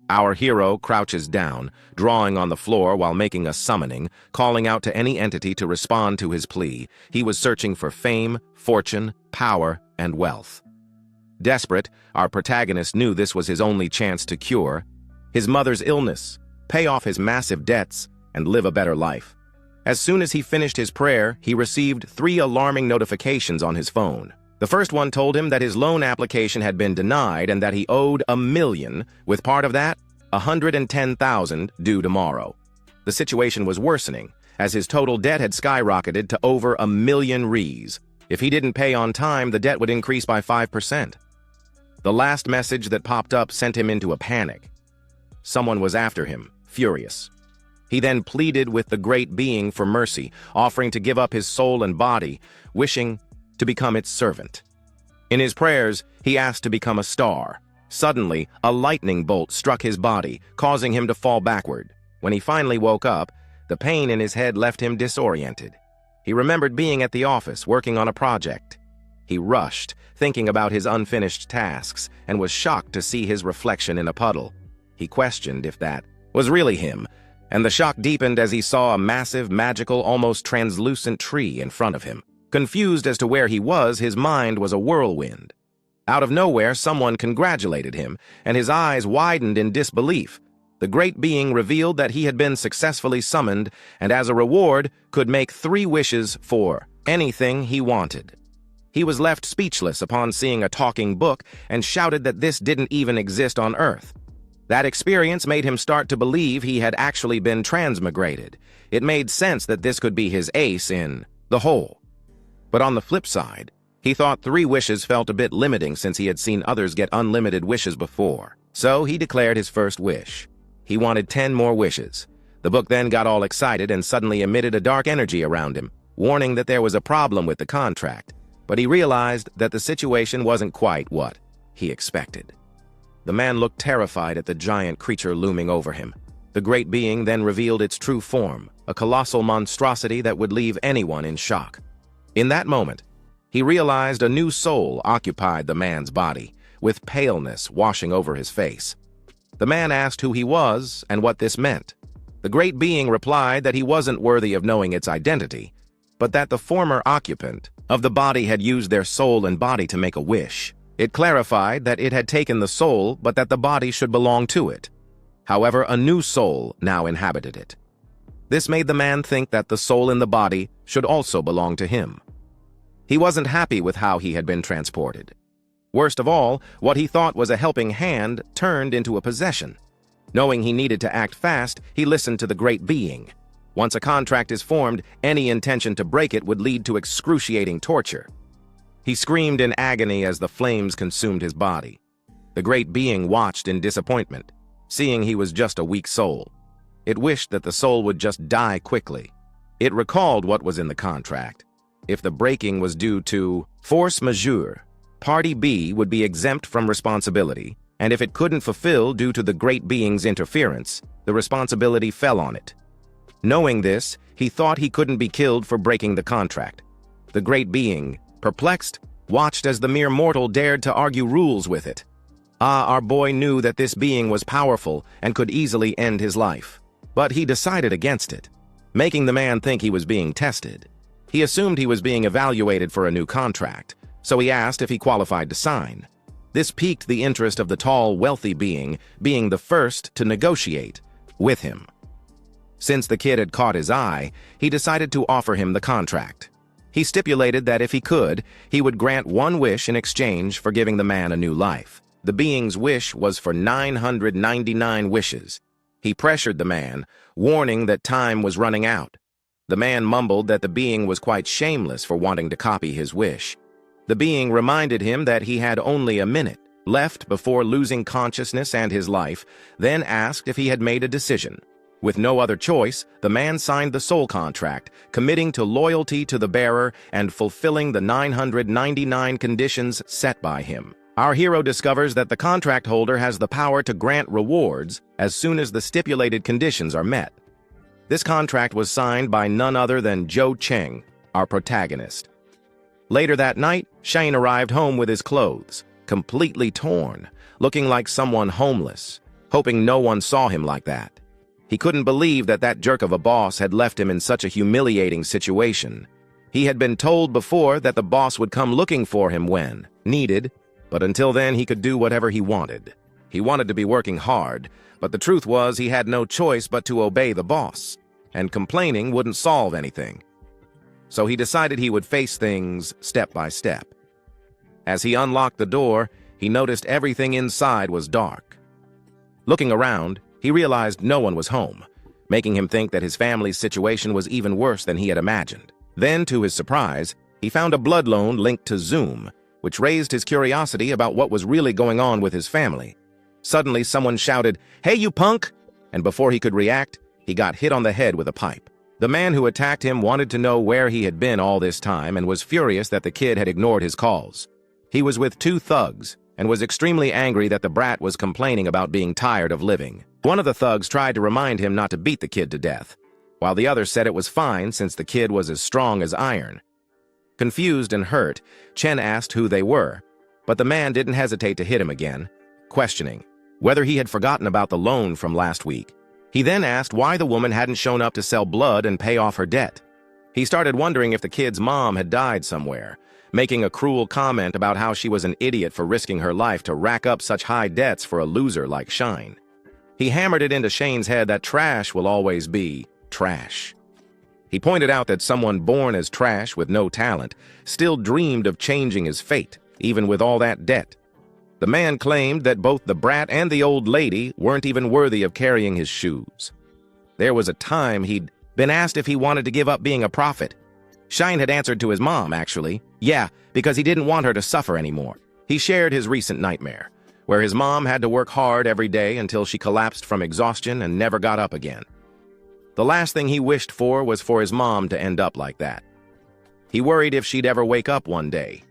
Our hero crouches down, drawing on the floor while making a summoning, calling out to any entity to respond to his plea. He was searching for fame, fortune, power, and wealth. Desperate, our protagonist knew this was his only chance to cure his mother's illness, pay off his massive debts, and live a better life. As soon as he finished his prayer, he received 3 alarming notifications on his phone. The first one told him that his loan application had been denied and that he owed $1 million, with part of that, $110,000, due tomorrow. The situation was worsening, as his total debt had skyrocketed to over $1 million Rs. If he didn't pay on time, the debt would increase by 5%. The last message that popped up sent him into a panic. Someone was after him, furious. He then pleaded with the great being for mercy, offering to give up his soul and body, wishing to become its servant. In his prayers, he asked to become a star. Suddenly, a lightning bolt struck his body, causing him to fall backward. When he finally woke up, the pain in his head left him disoriented. He remembered being at the office, working on a project. He rushed, thinking about his unfinished tasks, and was shocked to see his reflection in a puddle. He questioned if that was really him, and the shock deepened as he saw a massive, magical, almost translucent tree in front of him. Confused as to where he was, his mind was a whirlwind. Out of nowhere, someone congratulated him, and his eyes widened in disbelief. The great being revealed that he had been successfully summoned, and as a reward, could make 3 wishes for anything he wanted. He was left speechless upon seeing a talking book and shouted that this didn't even exist on Earth. That experience made him start to believe he had actually been transmigrated. It made sense that this could be his ace in the hole. But on the flip side, he thought 3 wishes felt a bit limiting since he had seen others get unlimited wishes before. So he declared his first wish. He wanted 10 more wishes. The book then got all excited and suddenly emitted a dark energy around him, warning that there was a problem with the contract. But he realized that the situation wasn't quite what he expected. The man looked terrified at the giant creature looming over him. The great being then revealed its true form, a colossal monstrosity that would leave anyone in shock. In that moment, he realized a new soul occupied the man's body, with paleness washing over his face. The man asked who he was and what this meant. The great being replied that he wasn't worthy of knowing its identity, but that the former occupant of the body had used their soul and body to make a wish. It clarified that it had taken the soul, but that the body should belong to it. However, a new soul now inhabited it. This made the man think that the soul in the body should also belong to him. He wasn't happy with how he had been transported. Worst of all, what he thought was a helping hand turned into a possession. Knowing he needed to act fast, he listened to the great being. Once a contract is formed, any intention to break it would lead to excruciating torture. He screamed in agony as the flames consumed his body. The great being watched in disappointment, seeing he was just a weak soul. It wished that the soul would just die quickly. It recalled what was in the contract. If the breaking was due to force majeure, Party B would be exempt from responsibility, and if it couldn't fulfill due to the great being's interference, the responsibility fell on it. Knowing this, he thought he couldn't be killed for breaking the contract. The great being, perplexed, watched as the mere mortal dared to argue rules with it. Our boy knew that this being was powerful and could easily end his life. But he decided against it, making the man think he was being tested. He assumed he was being evaluated for a new contract, so he asked if he qualified to sign. This piqued the interest of the tall, wealthy being the first to negotiate with him. Since the kid had caught his eye, he decided to offer him the contract. He stipulated that if he could, he would grant 1 wish in exchange for giving the man a new life. The being's wish was for 999 wishes. He pressured the man, warning that time was running out. The man mumbled that the being was quite shameless for wanting to copy his wish. The being reminded him that he had only a minute left before losing consciousness and his life, then asked if he had made a decision. With no other choice, the man signed the soul contract, committing to loyalty to the bearer and fulfilling the 999 conditions set by him. Our hero discovers that the contract holder has the power to grant rewards as soon as the stipulated conditions are met. This contract was signed by none other than Joe Cheng, our protagonist. Later that night, Shane arrived home with his clothes, completely torn, looking like someone homeless. hoping no one saw him like that. He couldn't believe that that jerk of a boss had left him in such a humiliating situation. He had been told before that the boss would come looking for him when needed, but until then he could do whatever he wanted. He wanted to be working hard, but the truth was he had no choice but to obey the boss, and complaining wouldn't solve anything. So he decided he would face things step by step. As he unlocked the door, he noticed everything inside was dark. Looking around, he realized no one was home, making him think that his family's situation was even worse than he had imagined. Then, to his surprise, he found a blood loan linked to Zoom, which raised his curiosity about what was really going on with his family. Suddenly, someone shouted, "Hey, you punk!" And before he could react, he got hit on the head with a pipe. The man who attacked him wanted to know where he had been all this time and was furious that the kid had ignored his calls. He was with two thugs and was extremely angry that the brat was complaining about being tired of living. One of the thugs tried to remind him not to beat the kid to death, while the other said it was fine since the kid was as strong as iron. Confused and hurt, Chen asked who they were, but the man didn't hesitate to hit him again, questioning whether he had forgotten about the loan from last week. He then asked why the woman hadn't shown up to sell blood and pay off her debt. He started wondering if the kid's mom had died somewhere, making a cruel comment about how she was an idiot for risking her life to rack up such high debts for a loser like Shine. He hammered it into Shane's head that trash will always be trash. He pointed out that someone born as trash with no talent still dreamed of changing his fate, even with all that debt. The man claimed that both the brat and the old lady weren't even worthy of carrying his shoes. There was a time he'd been asked if he wanted to give up being a prophet. Shine had answered to his mom, actually. Yeah, because he didn't want her to suffer anymore. He shared his recent nightmare, where his mom had to work hard every day until she collapsed from exhaustion and never got up again. The last thing he wished for was for his mom to end up like that. He worried if she'd ever wake up one day.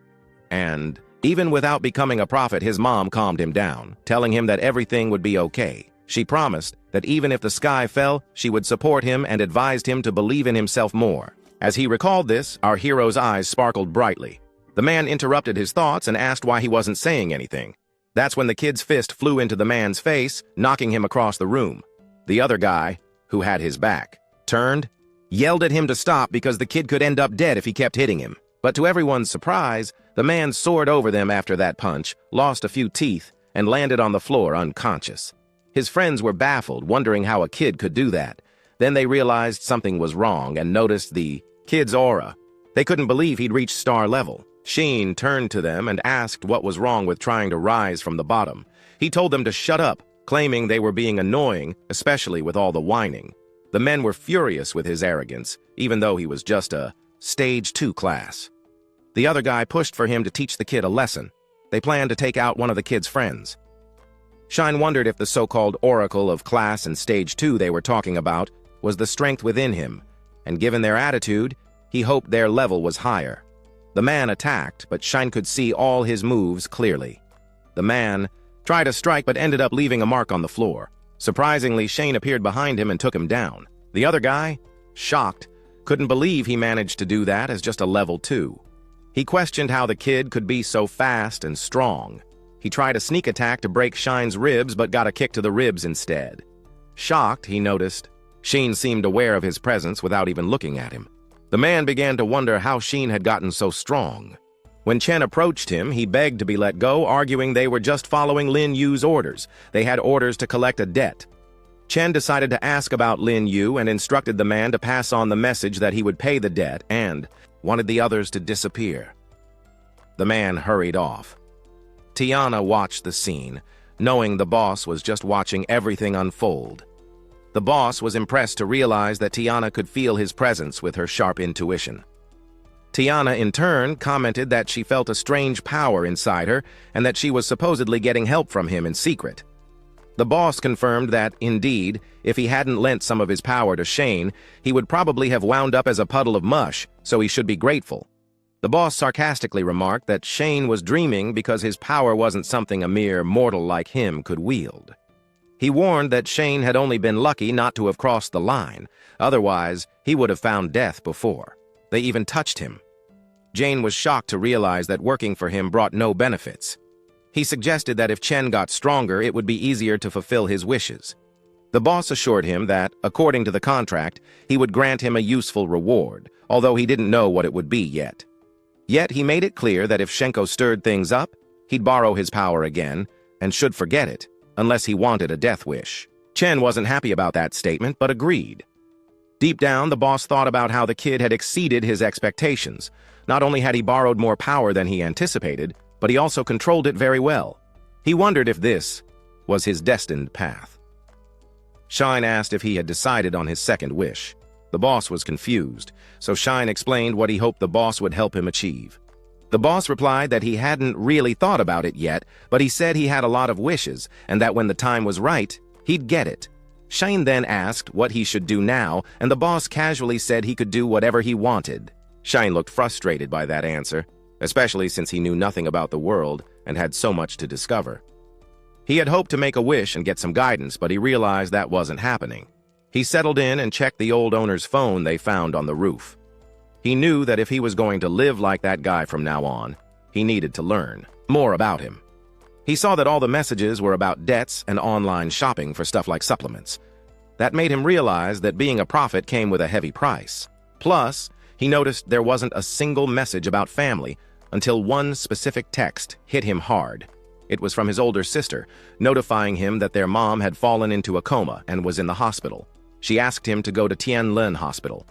And even without becoming a prophet, his mom calmed him down, telling him that everything would be okay. She promised that even if the sky fell, she would support him and advised him to believe in himself more. As he recalled this, our hero's eyes sparkled brightly. The man interrupted his thoughts and asked why he wasn't saying anything. That's when the kid's fist flew into the man's face, knocking him across the room. The other guy, who had his back, turned, yelled at him to stop because the kid could end up dead if he kept hitting him. But to everyone's surprise, the man soared over them after that punch, lost a few teeth, and landed on the floor unconscious. His friends were baffled, wondering how a kid could do that. Then they realized something was wrong and noticed the kid's aura. They couldn't believe he'd reached star level. Sheen turned to them and asked what was wrong with trying to rise from the bottom. He told them to shut up, claiming they were being annoying, especially with all the whining. The men were furious with his arrogance, even though he was just a Stage 2 class. The other guy pushed for him to teach the kid a lesson. They planned to take out one of the kid's friends. Shine wondered if the so-called oracle of class and Stage 2 they were talking about was the strength within him, and given their attitude, he hoped their level was higher. The man attacked, but Shine could see all his moves clearly. The man tried to strike but ended up leaving a mark on the floor. Surprisingly, Shane appeared behind him and took him down. The other guy, shocked, couldn't believe he managed to do that as just a level 2. He questioned how the kid could be so fast and strong. He tried a sneak attack to break Shine's ribs but got a kick to the ribs instead. Shocked, he noticed Sheen seemed aware of his presence without even looking at him. The man began to wonder how Sheen had gotten so strong. When Chen approached him, he begged to be let go, arguing they were just following Lin Yu's orders. They had orders to collect a debt. Chen decided to ask about Lin Yu and instructed the man to pass on the message that he would pay the debt and wanted the others to disappear. The man hurried off. Tiana watched the scene, knowing the boss was just watching everything unfold. The boss was impressed to realize that Tiana could feel his presence with her sharp intuition. Tiana, in turn, commented that she felt a strange power inside her and that she was supposedly getting help from him in secret. The boss confirmed that, indeed, if he hadn't lent some of his power to Shane, he would probably have wound up as a puddle of mush, so he should be grateful. The boss sarcastically remarked that Shane was dreaming because his power wasn't something a mere mortal like him could wield. He warned that Shane had only been lucky not to have crossed the line, otherwise he would have found death before. They even touched him. Jane was shocked to realize that working for him brought no benefits. He suggested that if Chen got stronger, it would be easier to fulfill his wishes. The boss assured him that, according to the contract, he would grant him a useful reward, although he didn't know what it would be yet. Yet he made it clear that if Shenko stirred things up, he'd borrow his power again, and should forget it, unless he wanted a death wish. Chen wasn't happy about that statement, but agreed. Deep down, the boss thought about how the kid had exceeded his expectations. Not only had he borrowed more power than he anticipated, but he also controlled it very well. He wondered if this was his destined path. Shine asked if he had decided on his second wish. The boss was confused, so Shine explained what he hoped the boss would help him achieve. The boss replied that he hadn't really thought about it yet, but he said he had a lot of wishes, and that when the time was right, he'd get it. Shine then asked what he should do now, and the boss casually said he could do whatever he wanted. Shine looked frustrated by that answer, especially since he knew nothing about the world and had so much to discover. He had hoped to make a wish and get some guidance, but he realized that wasn't happening. He settled in and checked the old owner's phone they found on the roof. He knew that if he was going to live like that guy from now on, he needed to learn more about him. He saw that all the messages were about debts and online shopping for stuff like supplements. That made him realize that being a prophet came with a heavy price. Plus, he noticed there wasn't a single message about family until one specific text hit him hard. It was from his older sister, notifying him that their mom had fallen into a coma and was in the hospital. She asked him to go to Tianlin Hospital.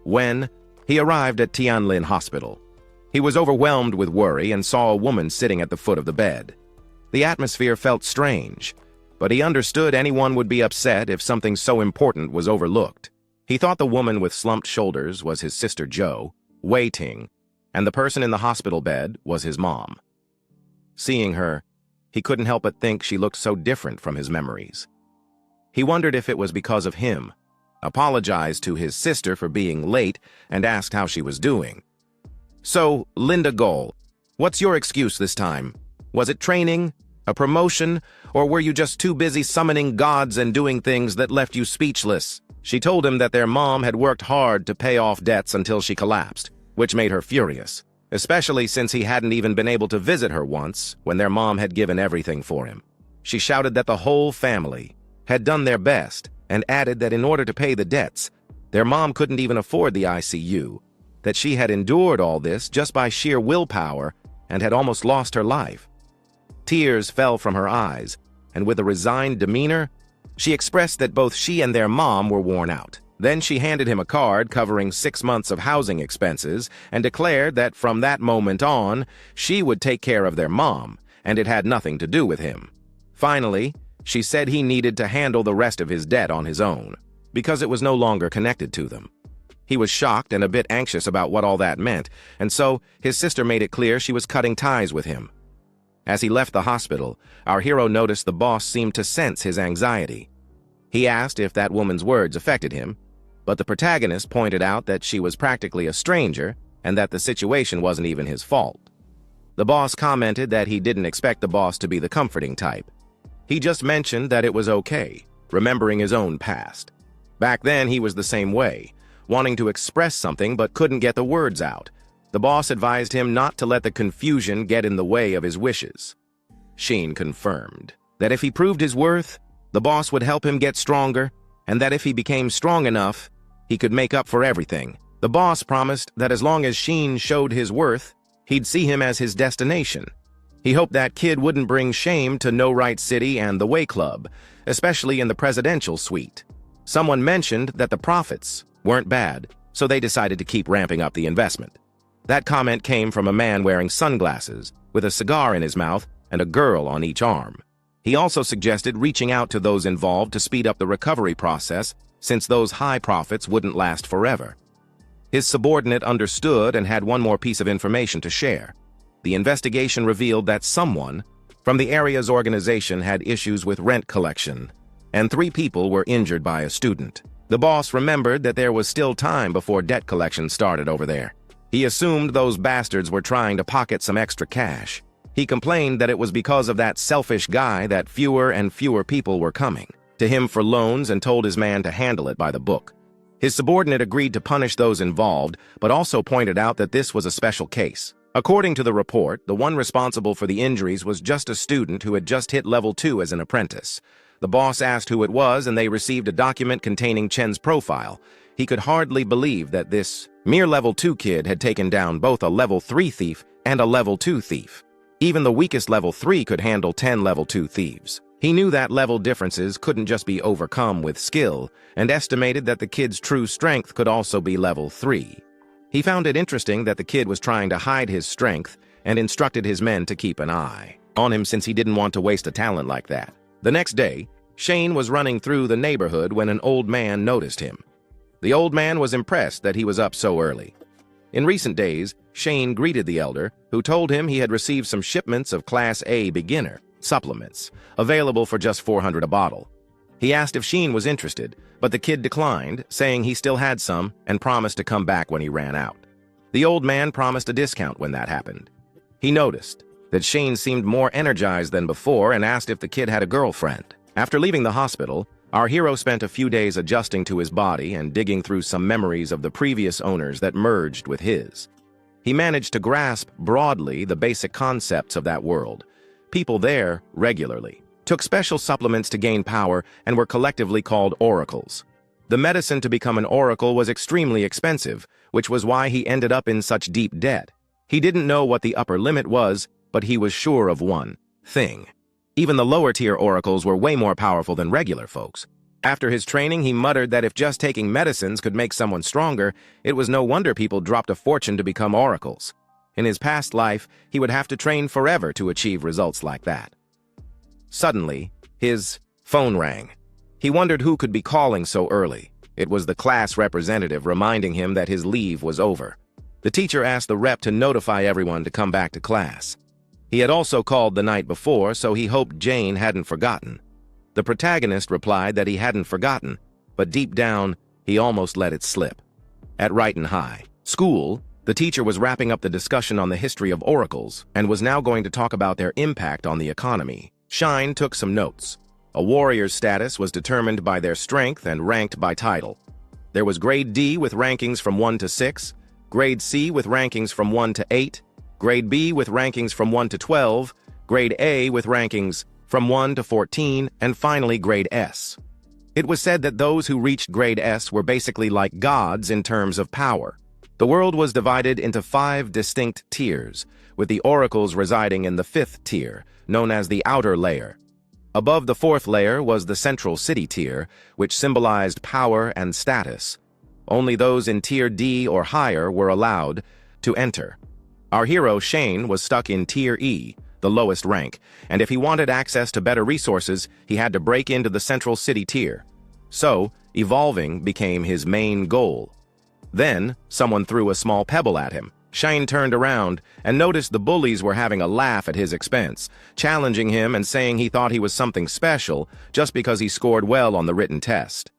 When he arrived at Tianlin Hospital, he was overwhelmed with worry and saw a woman sitting at the foot of the bed. The atmosphere felt strange, but he understood anyone would be upset if something so important was overlooked. He thought the woman with slumped shoulders was his sister Jo, Wei Ting, and the person in the hospital bed was his mom. Seeing her, he couldn't help but think she looked so different from his memories. He wondered if it was because of him, apologized to his sister for being late, and asked how she was doing. "So, Linda Goal, what's your excuse this time? Was it training, a promotion, or were you just too busy summoning gods and doing things that left you speechless?" She told him that their mom had worked hard to pay off debts until she collapsed, which made her furious, especially since he hadn't even been able to visit her once when their mom had given everything for him. She shouted that the whole family had done their best and added that in order to pay the debts, their mom couldn't even afford the ICU, that she had endured all this just by sheer willpower and had almost lost her life. Tears fell from her eyes, and with a resigned demeanor, she expressed that both she and their mom were worn out. Then she handed him a card covering 6 months of housing expenses and declared that from that moment on, she would take care of their mom, and it had nothing to do with him. Finally, she said he needed to handle the rest of his debt on his own, because it was no longer connected to them. He was shocked and a bit anxious about what all that meant, and so his sister made it clear she was cutting ties with him. As he left the hospital, our hero noticed the boss seemed to sense his anxiety. He asked if that woman's words affected him, but the protagonist pointed out that she was practically a stranger and that the situation wasn't even his fault. The boss commented that he didn't expect the boss to be the comforting type. He just mentioned that it was okay, remembering his own past. Back then, he was the same way, wanting to express something but couldn't get the words out. The boss advised him not to let the confusion get in the way of his wishes. Sheen confirmed that if he proved his worth, the boss would help him get stronger, and that if he became strong enough, he could make up for everything. The boss promised that as long as Sheen showed his worth, he'd see him as his destination. He hoped that kid wouldn't bring shame to No Right City and the Way Club, especially in the presidential suite. Someone mentioned that the profits weren't bad, so they decided to keep ramping up the investment. That comment came from a man wearing sunglasses, with a cigar in his mouth and a girl on each arm. He also suggested reaching out to those involved to speed up the recovery process, since those high profits wouldn't last forever. His subordinate understood and had one more piece of information to share. The investigation revealed that someone from the area's organization had issues with rent collection, and 3 people were injured by a student. The boss remembered that there was still time before debt collection started over there. He assumed those bastards were trying to pocket some extra cash. He complained that it was because of that selfish guy that fewer and fewer people were coming to him for loans and told his man to handle it by the book. His subordinate agreed to punish those involved, but also pointed out that this was a special case. According to the report, the one responsible for the injuries was just a student who had just hit level 2 as an apprentice. The boss asked who it was, and they received a document containing Chen's profile. He could hardly believe that this mere level 2 kid had taken down both a level 3 thief and a level 2 thief. Even the weakest level 3 could handle 10 level 2 thieves. He knew that level differences couldn't just be overcome with skill, and estimated that the kid's true strength could also be level 3. He found it interesting that the kid was trying to hide his strength and instructed his men to keep an eye on him since he didn't want to waste a talent like that. The next day, Shane was running through the neighborhood when an old man noticed him. The old man was impressed that he was up so early. In recent days, Shane greeted the elder, who told him he had received some shipments of Class A beginner supplements, available for just $400 a bottle. He asked if Sheen was interested, but the kid declined, saying he still had some and promised to come back when he ran out. The old man promised a discount when that happened. He noticed that Shane seemed more energized than before and asked if the kid had a girlfriend. After leaving the hospital, our hero spent a few days adjusting to his body and digging through some memories of the previous owners that merged with his. He managed to grasp broadly the basic concepts of that world. People there regularly took special supplements to gain power and were collectively called oracles. The medicine to become an oracle was extremely expensive, which was why he ended up in such deep debt. He didn't know what the upper limit was, but he was sure of one thing. Even the lower-tier oracles were way more powerful than regular folks. After his training, he muttered that if just taking medicines could make someone stronger, it was no wonder people dropped a fortune to become oracles. In his past life, he would have to train forever to achieve results like that. Suddenly, his phone rang. He wondered who could be calling so early. It was the class representative reminding him that his leave was over. The teacher asked the rep to notify everyone to come back to class. He had also called the night before, so he hoped Jane hadn't forgotten. The protagonist replied that he hadn't forgotten, but deep down, he almost let it slip. At Righton High School, the teacher was wrapping up the discussion on the history of oracles and was now going to talk about their impact on the economy. Shine took some notes. A warrior's status was determined by their strength and ranked by title. There was Grade D with rankings from 1 to 6, Grade C with rankings from 1 to 8, Grade B with rankings from 1 to 12, Grade A with rankings from 1 to 14, and finally Grade S. It was said that those who reached Grade S were basically like gods in terms of power. The world was divided into 5 distinct tiers, with the oracles residing in the 5th tier, known as the outer layer. Above the 4th layer was the central city tier, which symbolized power and status. Only those in Tier D or higher were allowed to enter. Our hero, Shane, was stuck in Tier E, the lowest rank, and if he wanted access to better resources, he had to break into the central city tier. So, evolving became his main goal. Then, someone threw a small pebble at him. Shane turned around and noticed the bullies were having a laugh at his expense, challenging him and saying he thought he was something special just because he scored well on the written test.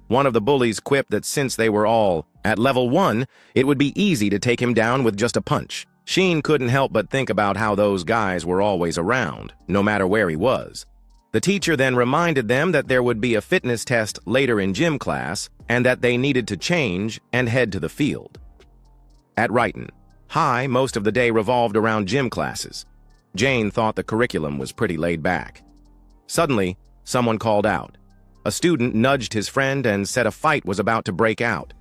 One of the bullies quipped that since they were all at level 1, it would be easy to take him down with just a punch. Sheen couldn't help but think about how those guys were always around, no matter where he was. The teacher then reminded them that there would be a fitness test later in gym class and that they needed to change and head to the field. At Righton High, most of the day revolved around gym classes. Jane thought the curriculum was pretty laid back. Suddenly, someone called out. A student nudged his friend and said a fight was about to break out.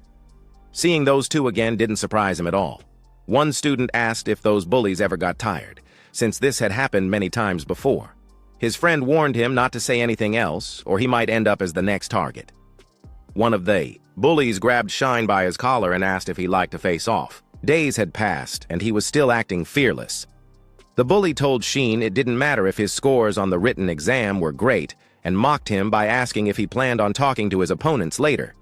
Seeing those two again didn't surprise him at all. One student asked if those bullies ever got tired, since this had happened many times before. His friend warned him not to say anything else, or he might end up as the next target. One of the bullies grabbed Shine by his collar and asked if he'd like to face off. Days had passed, and he was still acting fearless. The bully told Sheen it didn't matter if his scores on the written exam were great, and mocked him by asking if he planned on talking to his opponents later.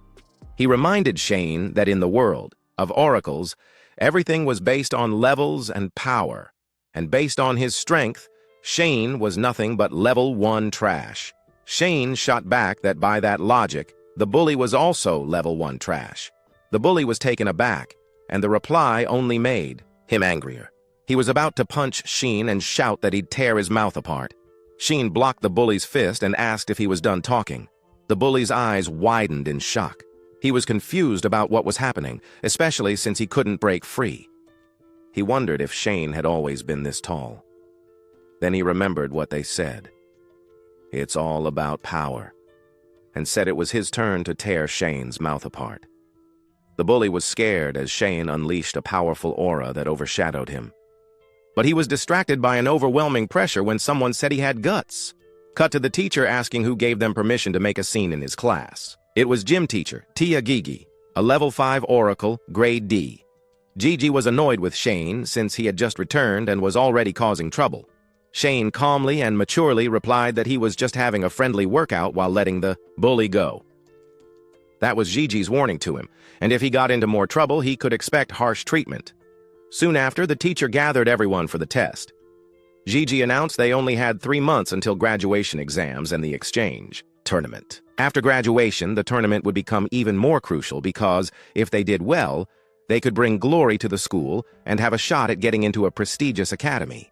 He reminded Shane that in the world of oracles, everything was based on levels and power, and based on his strength, Shane was nothing but level 1 trash. Shane shot back that by that logic, the bully was also level 1 trash. The bully was taken aback, and the reply only made him angrier. He was about to punch Sheen and shout that he'd tear his mouth apart. Sheen blocked the bully's fist and asked if he was done talking. The bully's eyes widened in shock. He was confused about what was happening, especially since he couldn't break free. He wondered if Shane had always been this tall. Then he remembered what they said. It's all about power, and said it was his turn to tear Shane's mouth apart. The bully was scared as Shane unleashed a powerful aura that overshadowed him. But he was distracted by an overwhelming pressure when someone said he had guts. Cut to the teacher asking who gave them permission to make a scene in his class. It was gym teacher, Tia Gigi, a level 5 oracle, grade D. Gigi was annoyed with Shane since he had just returned and was already causing trouble. Shane calmly and maturely replied that he was just having a friendly workout while letting the bully go. That was Gigi's warning to him, and if he got into more trouble, he could expect harsh treatment. Soon after, the teacher gathered everyone for the test. Gigi announced they only had 3 months until graduation exams and the exchange tournament. After graduation, the tournament would become even more crucial because, if they did well, they could bring glory to the school and have a shot at getting into a prestigious academy.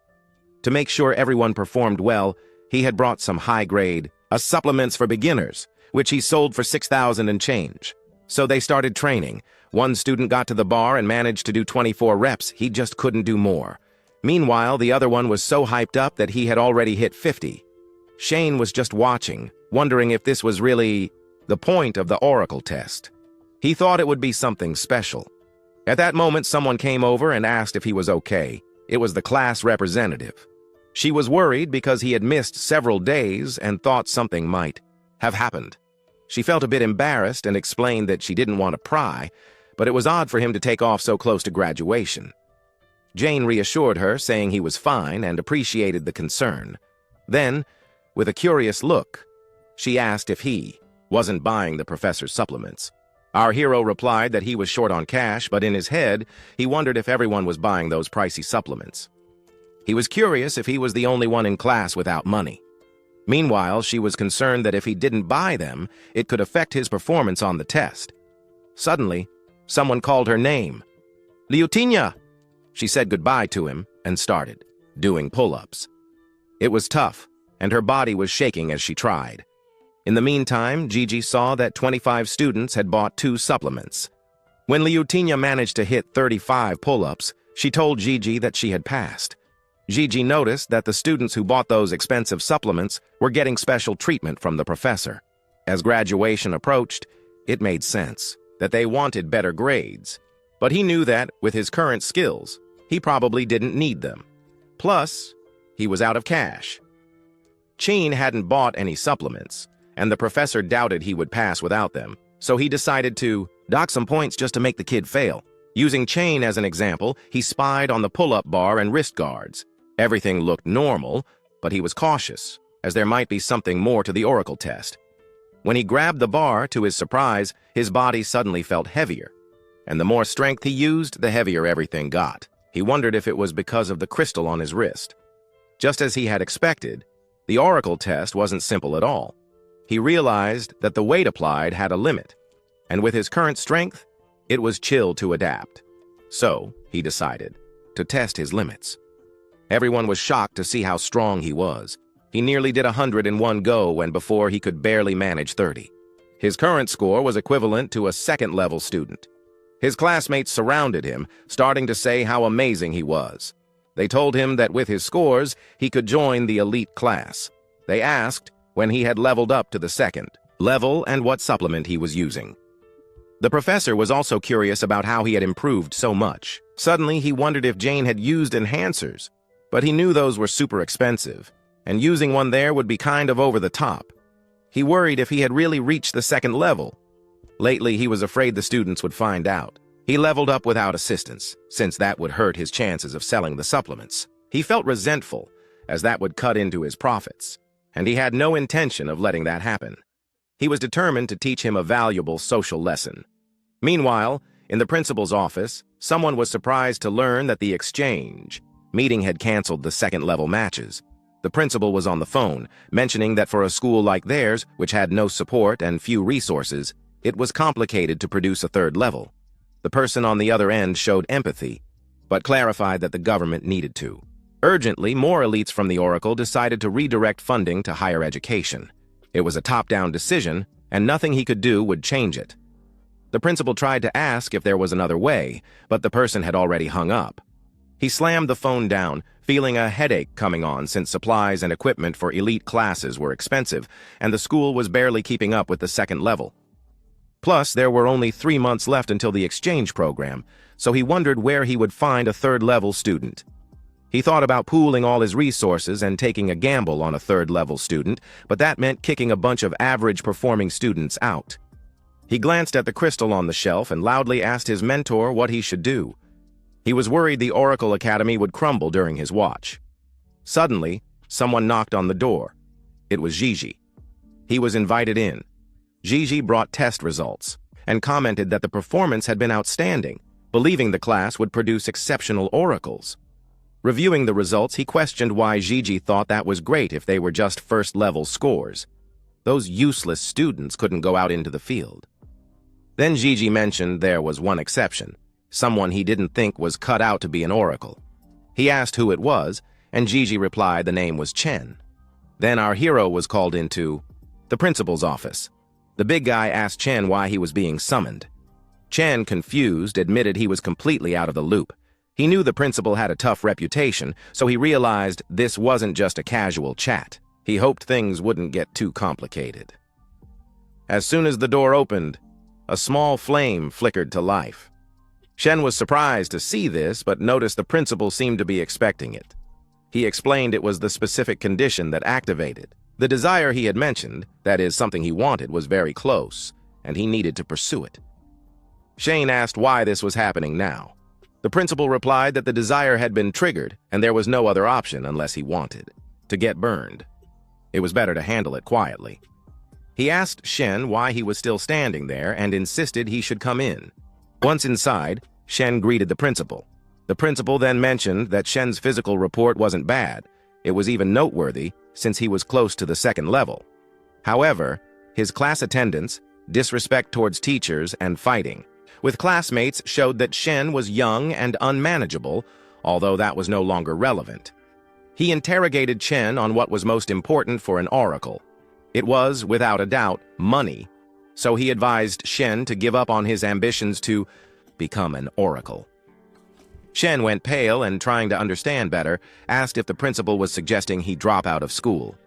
To make sure everyone performed well, he had brought some high-grade supplements for beginners, which he sold for 6,000 and change. So they started training. One student got to the bar and managed to do 24 reps. He just couldn't do more. Meanwhile, the other one was so hyped up that he had already hit 50. Shane was just watching, wondering if this was really the point of the oracle test. He thought it would be something special. At that moment, someone came over and asked if he was okay. It was the class representative. She was worried because he had missed several days and thought something might have happened. She felt a bit embarrassed and explained that she didn't want to pry, but it was odd for him to take off so close to graduation. Jane reassured her, saying he was fine and appreciated the concern. Then, with a curious look, she asked if he wasn't buying the professor's supplements. Our hero replied that he was short on cash, but in his head, he wondered if everyone was buying those pricey supplements. He was curious if he was the only one in class without money. Meanwhile, she was concerned that if he didn't buy them, it could affect his performance on the test. Suddenly, someone called her name. Liutinia! She said goodbye to him and started doing pull-ups. It was tough, and her body was shaking as she tried. In the meantime, Gigi saw that 25 students had bought 2 supplements. When Liutinia managed to hit 35 pull-ups, she told Gigi that she had passed. Gigi noticed that the students who bought those expensive supplements were getting special treatment from the professor. As graduation approached, it made sense that they wanted better grades, but he knew that, with his current skills, he probably didn't need them. Plus, he was out of cash. Chin hadn't bought any supplements, and the professor doubted he would pass without them, so he decided to dock some points just to make the kid fail. Using Chin as an example, he spied on the pull-up bar and wrist guards. Everything looked normal, but he was cautious, as there might be something more to the oracle test. When he grabbed the bar, to his surprise, his body suddenly felt heavier, and the more strength he used, the heavier everything got. He wondered if it was because of the crystal on his wrist. Just as he had expected, the oracle test wasn't simple at all. He realized that the weight applied had a limit, and with his current strength, it was chill to adapt. So, he decided to test his limits. Everyone was shocked to see how strong he was. He nearly did 100 in one go, and before he could barely manage 30. His current score was equivalent to a second-level student. His classmates surrounded him, starting to say how amazing he was. They told him that with his scores, he could join the elite class. They asked when he had leveled up to the second level and what supplement he was using. The professor was also curious about how he had improved so much. Suddenly, he wondered if Jane had used enhancers, but he knew those were super expensive, and using one there would be kind of over the top. He worried if he had really reached the second level. Lately, he was afraid the students would find out. He leveled up without assistance, since that would hurt his chances of selling the supplements. He felt resentful, as that would cut into his profits, and he had no intention of letting that happen. He was determined to teach him a valuable social lesson. Meanwhile, in the principal's office, someone was surprised to learn that the exchange meeting had canceled the second-level matches. The principal was on the phone, mentioning that for a school like theirs, which had no support and few resources, it was complicated to produce a third level. The person on the other end showed empathy, but clarified that the government needed to. Urgently, more elites from the Oracle decided to redirect funding to higher education. It was a top-down decision, and nothing he could do would change it. The principal tried to ask if there was another way, but the person had already hung up. He slammed the phone down, feeling a headache coming on since supplies and equipment for elite classes were expensive, and the school was barely keeping up with the second level. Plus, there were only 3 months left until the exchange program, so he wondered where he would find a third-level student. He thought about pooling all his resources and taking a gamble on a third-level student, but that meant kicking a bunch of average-performing students out. He glanced at the crystal on the shelf and loudly asked his mentor what he should do. He was worried the Oracle Academy would crumble during his watch. Suddenly, someone knocked on the door. It was Gigi. He was invited in. Gigi brought test results and commented that the performance had been outstanding, believing the class would produce exceptional oracles. Reviewing the results, he questioned why Gigi thought that was great if they were just first-level scores. Those useless students couldn't go out into the field. Then Gigi mentioned there was one exception, someone he didn't think was cut out to be an oracle. He asked who it was, and Gigi replied the name was Chen. Then our hero was called into the principal's office. The big guy asked Chen why he was being summoned. Chen, confused, admitted he was completely out of the loop. He knew the principal had a tough reputation, so he realized this wasn't just a casual chat. He hoped things wouldn't get too complicated. As soon as the door opened, a small flame flickered to life. Chen was surprised to see this, but noticed the principal seemed to be expecting it. He explained it was the specific condition that activated. The desire he had mentioned, that is, something he wanted, was very close, and he needed to pursue it. Shane asked why this was happening now. The principal replied that the desire had been triggered, and there was no other option unless he wanted to get burned. It was better to handle it quietly. He asked Shen why he was still standing there and insisted he should come in. Once inside, Shen greeted the principal. The principal then mentioned that Shen's physical report wasn't bad. It was even noteworthy since he was close to the second level. However, his class attendance, disrespect towards teachers, and fighting with classmates showed that Shen was young and unmanageable, although that was no longer relevant. He interrogated Chen on what was most important for an oracle. It was, without a doubt, money, so he advised Shen to give up on his ambitions to become an oracle. Shen went pale and, trying to understand better, asked if the principal was suggesting he drop out of school.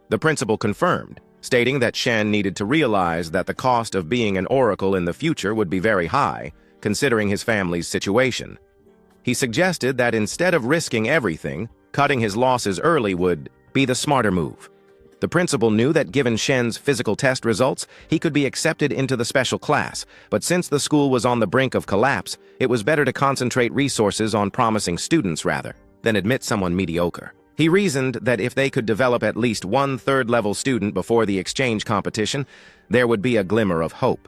The principal confirmed, stating that Shen needed to realize that the cost of being an oracle in the future would be very high, considering his family's situation. He suggested that instead of risking everything, cutting his losses early would be the smarter move. The principal knew that given Shen's physical test results, he could be accepted into the special class, but since the school was on the brink of collapse, it was better to concentrate resources on promising students rather than admit someone mediocre. He reasoned that if they could develop at least one third-level student before the exchange competition, there would be a glimmer of hope.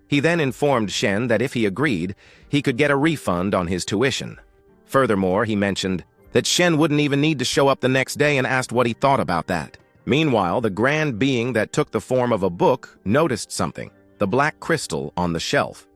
He then informed Shen that if he agreed, he could get a refund on his tuition. Furthermore, he mentioned that Shen wouldn't even need to show up the next day and asked what he thought about that. Meanwhile, the grand being that took the form of a book noticed something, the black crystal on the shelf.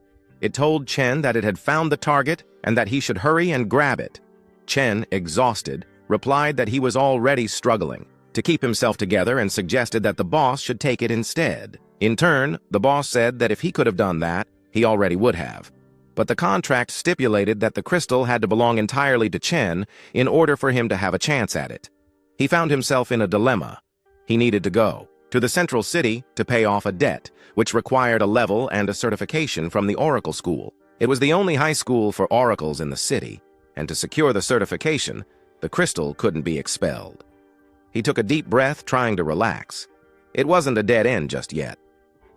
It told Chen that it had found the target and that he should hurry and grab it. Chen, exhausted, replied that he was already struggling to keep himself together and suggested that the boss should take it instead. In turn, the boss said that if he could have done that, he already would have. But the contract stipulated that the crystal had to belong entirely to Chen in order for him to have a chance at it. He found himself in a dilemma. He needed to go to the central city to pay off a debt, which required a level and a certification from the Oracle School. It was the only high school for oracles in the city, and to secure the certification, the crystal couldn't be expelled. He took a deep breath, trying to relax. It wasn't a dead end just yet.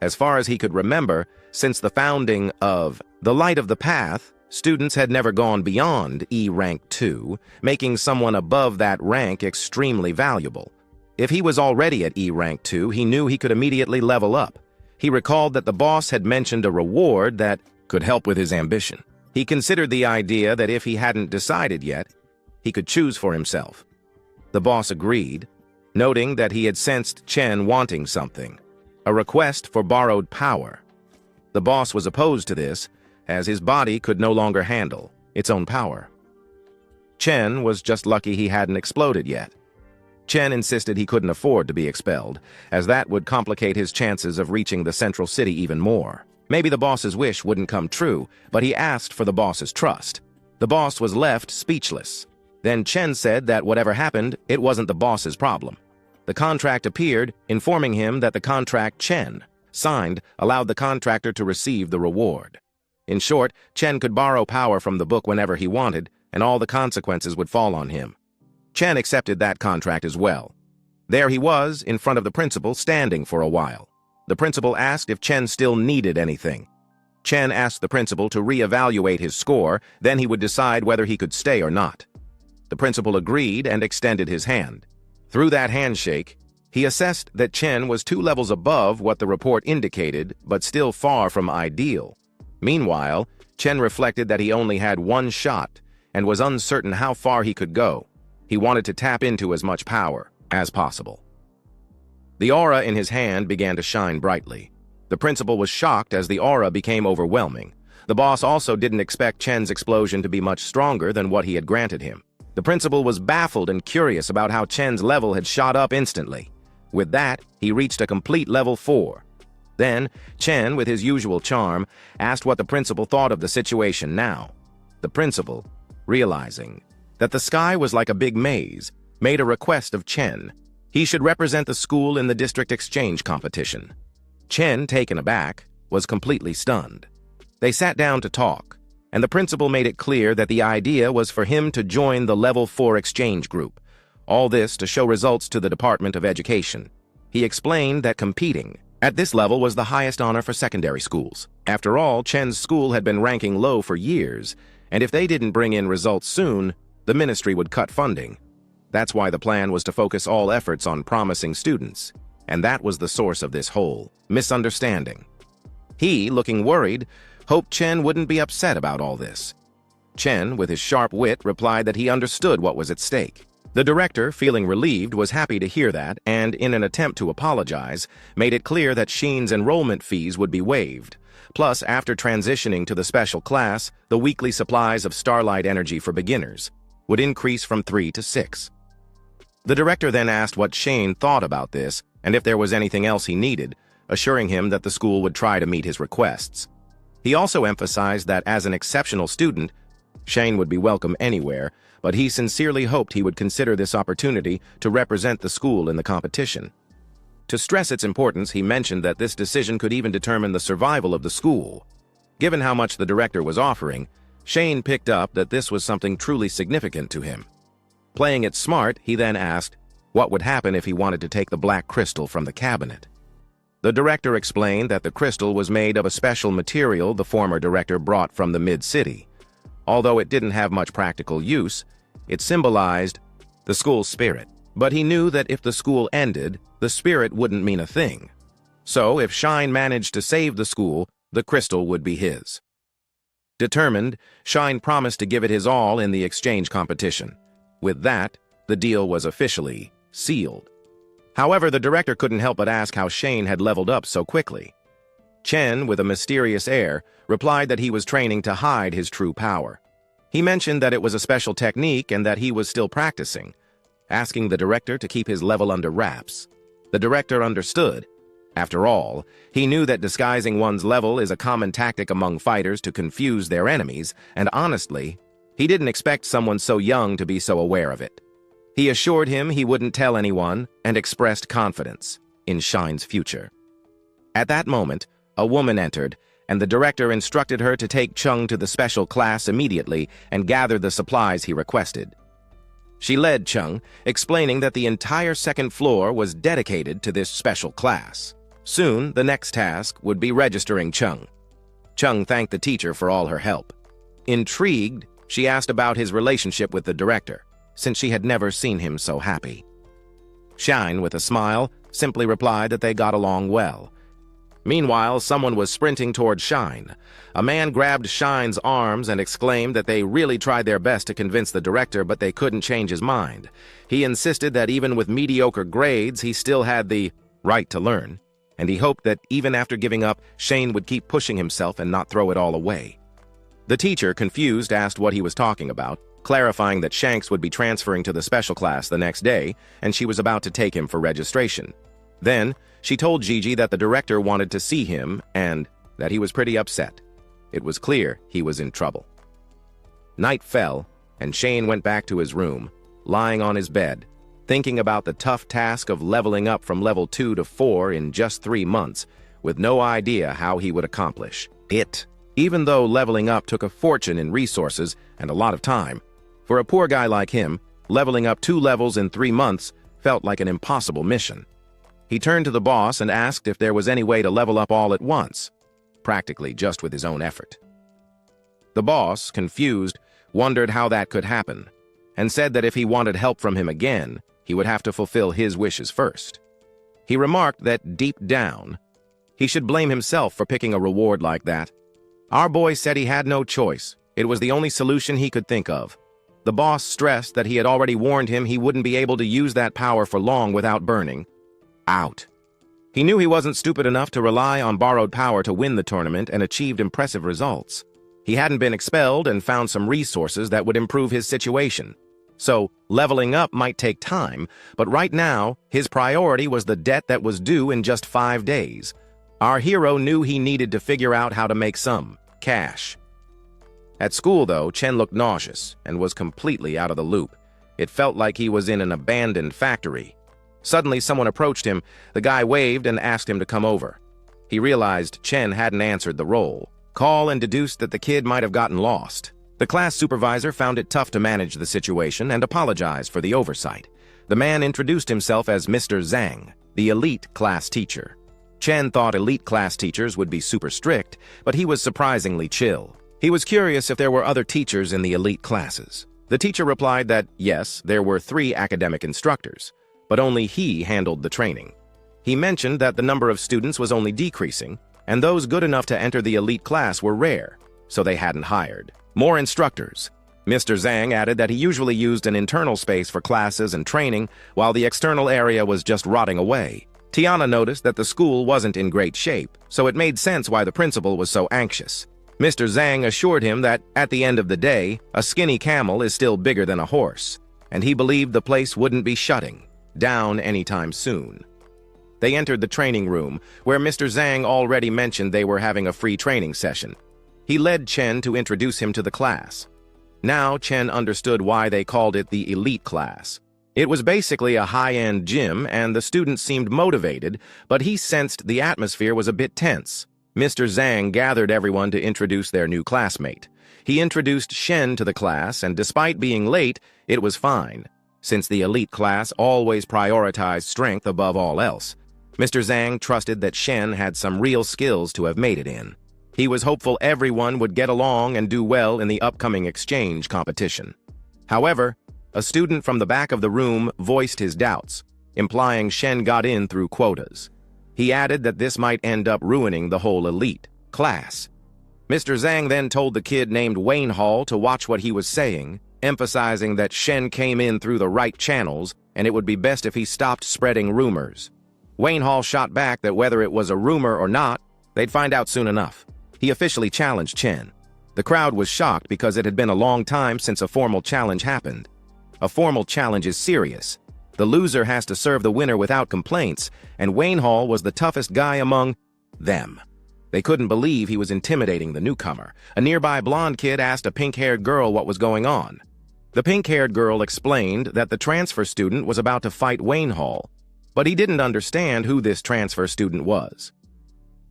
As far as he could remember, since the founding of the Light of the Path, students had never gone beyond E rank 2, making someone above that rank extremely valuable. If he was already at E rank 2, he knew he could immediately level up. He recalled that the boss had mentioned a reward that could help with his ambition. He considered the idea that if he hadn't decided yet, he could choose for himself. The boss agreed, noting that he had sensed Chen wanting something, a request for borrowed power. The boss was opposed to this, as his body could no longer handle its own power. Chen was just lucky he hadn't exploded yet. Chen insisted he couldn't afford to be expelled, as that would complicate his chances of reaching the central city even more. Maybe the boss's wish wouldn't come true, but he asked for the boss's trust. The boss was left speechless. Then Chen said that whatever happened, it wasn't the boss's problem. The contract appeared, informing him that the contract Chen signed allowed the contractor to receive the reward. In short, Chen could borrow power from the book whenever he wanted, and all the consequences would fall on him. Chen accepted that contract as well. There he was, in front of the principal, standing for a while. The principal asked if Chen still needed anything. Chen asked the principal to reevaluate his score, then he would decide whether he could stay or not. The principal agreed and extended his hand. Through that handshake, he assessed that Chen was 2 levels above what the report indicated, but still far from ideal. Meanwhile, Chen reflected that he only had 1 shot and was uncertain how far he could go. He wanted to tap into as much power as possible. The aura in his hand began to shine brightly. The principal was shocked as the aura became overwhelming. The boss also didn't expect Chen's explosion to be much stronger than what he had granted him. The principal was baffled and curious about how Chen's level had shot up instantly. With that, he reached a complete level 4. Then, Chen, with his usual charm, asked what the principal thought of the situation now. The principal, realizing that the sky was like a big maze, made a request of Chen. He should represent the school in the district exchange competition. Chen, taken aback, was completely stunned. They sat down to talk, and the principal made it clear that the idea was for him to join the Level 4 exchange group. All this to show results to the Department of Education. He explained that competing at this level was the highest honor for secondary schools. After all, Chen's school had been ranking low for years, and if they didn't bring in results soon, the ministry would cut funding. That's why the plan was to focus all efforts on promising students, and that was the source of this whole misunderstanding. He, looking worried, hoped Chen wouldn't be upset about all this. Chen, with his sharp wit, replied that he understood what was at stake. The director, feeling relieved, was happy to hear that, and in an attempt to apologize, made it clear that Sheen's enrollment fees would be waived. Plus, after transitioning to the special class, the weekly supplies of Starlight Energy for beginners would increase from 3 to 6. The director then asked what Shane thought about this and if there was anything else he needed, assuring him that the school would try to meet his requests. He also emphasized that as an exceptional student, Shane would be welcome anywhere, but he sincerely hoped he would consider this opportunity to represent the school in the competition. To stress its importance, he mentioned that this decision could even determine the survival of the school. Given how much the director was offering, Shane picked up that this was something truly significant to him. Playing it smart, he then asked what would happen if he wanted to take the black crystal from the cabinet. The director explained that the crystal was made of a special material the former director brought from the mid-city. Although it didn't have much practical use, it symbolized the school's spirit. But he knew that if the school ended, the spirit wouldn't mean a thing. So if Shine managed to save the school, the crystal would be his. Determined, Shine promised to give it his all in the exchange competition. With that, the deal was officially sealed. However, the director couldn't help but ask how Shane had leveled up so quickly. Chen, with a mysterious air, replied that he was training to hide his true power. He mentioned that it was a special technique and that he was still practicing, asking the director to keep his level under wraps. The director understood. After all, he knew that disguising one's level is a common tactic among fighters to confuse their enemies, and honestly, he didn't expect someone so young to be so aware of it. He assured him he wouldn't tell anyone and expressed confidence in Shine's future. At that moment, a woman entered, and the director instructed her to take Chung to the special class immediately and gather the supplies he requested. She led Chung, explaining that the entire second floor was dedicated to this special class. Soon, the next task would be registering Chung. Chung thanked the teacher for all her help. Intrigued, she asked about his relationship with the director, since she had never seen him so happy. Shine, with a smile, simply replied that they got along well. Meanwhile, someone was sprinting toward Shine. A man grabbed Shine's arms and exclaimed that they really tried their best to convince the director, but they couldn't change his mind. He insisted that even with mediocre grades, he still had the right to learn, and he hoped that even after giving up, Shane would keep pushing himself and not throw it all away. The teacher, confused, asked what he was talking about, clarifying that Shanks would be transferring to the special class the next day, and she was about to take him for registration. Then, she told Gigi that the director wanted to see him and that he was pretty upset. It was clear he was in trouble. Night fell, and Shane went back to his room, lying on his bed, thinking about the tough task of leveling up from level 2 to 4 in just 3 months, with no idea how he would accomplish it. Even though leveling up took a fortune in resources and a lot of time, for a poor guy like him, leveling up 2 levels in 3 months felt like an impossible mission. He turned to the boss and asked if there was any way to level up all at once, practically just with his own effort. The boss, confused, wondered how that could happen, and said that if he wanted help from him again, he would have to fulfill his wishes first. He remarked that deep down, he should blame himself for picking a reward like that. Our boy said he had no choice. It was the only solution he could think of. The boss stressed that he had already warned him he wouldn't be able to use that power for long without burning out. He knew he wasn't stupid enough to rely on borrowed power to win the tournament and achieved impressive results. He hadn't been expelled and found some resources that would improve his situation. So, leveling up might take time, but right now, his priority was the debt that was due in just 5 days. Our hero knew he needed to figure out how to make some cash. At school, though, Chen looked nauseous and was completely out of the loop. It felt like he was in an abandoned factory. Suddenly, someone approached him. The guy waved and asked him to come over. He realized Chen hadn't answered the roll call and deduced that the kid might have gotten lost. The class supervisor found it tough to manage the situation and apologized for the oversight. The man introduced himself as Mr. Zhang, the elite class teacher. Chen thought elite class teachers would be super strict, but he was surprisingly chill. He was curious if there were other teachers in the elite classes. The teacher replied that, yes, there were 3 academic instructors, but only he handled the training. He mentioned that the number of students was only decreasing, and those good enough to enter the elite class were rare, so they hadn't hired more instructors. Mr. Zhang added that he usually used an internal space for classes and training, while the external area was just rotting away. Tiana noticed that the school wasn't in great shape, so it made sense why the principal was so anxious. Mr. Zhang assured him that, at the end of the day, a skinny camel is still bigger than a horse, and he believed the place wouldn't be shutting down anytime soon. They entered the training room, where Mr. Zhang already mentioned they were having a free training session. He led Chen to introduce him to the class. Now Chen understood why they called it the elite class. It was basically a high-end gym, and the students seemed motivated, but he sensed the atmosphere was a bit tense. Mr. Zhang gathered everyone to introduce their new classmate. He introduced Shen to the class, and despite being late, it was fine, since the elite class always prioritized strength above all else. Mr. Zhang trusted that Shen had some real skills to have made it in. He was hopeful everyone would get along and do well in the upcoming exchange competition. However, a student from the back of the room voiced his doubts, implying Shen got in through quotas. He added that this might end up ruining the whole elite class. Mr. Zhang then told the kid named Wayne Hall to watch what he was saying, emphasizing that Shen came in through the right channels and it would be best if he stopped spreading rumors. Wayne Hall shot back that whether it was a rumor or not, they'd find out soon enough. He officially challenged Chen. The crowd was shocked because it had been a long time since a formal challenge happened. A formal challenge is serious. The loser has to serve the winner without complaints, and Wayne Hall was the toughest guy among them. They couldn't believe he was intimidating the newcomer. A nearby blonde kid asked a pink-haired girl what was going on. The pink-haired girl explained that the transfer student was about to fight Wayne Hall, but he didn't understand who this transfer student was.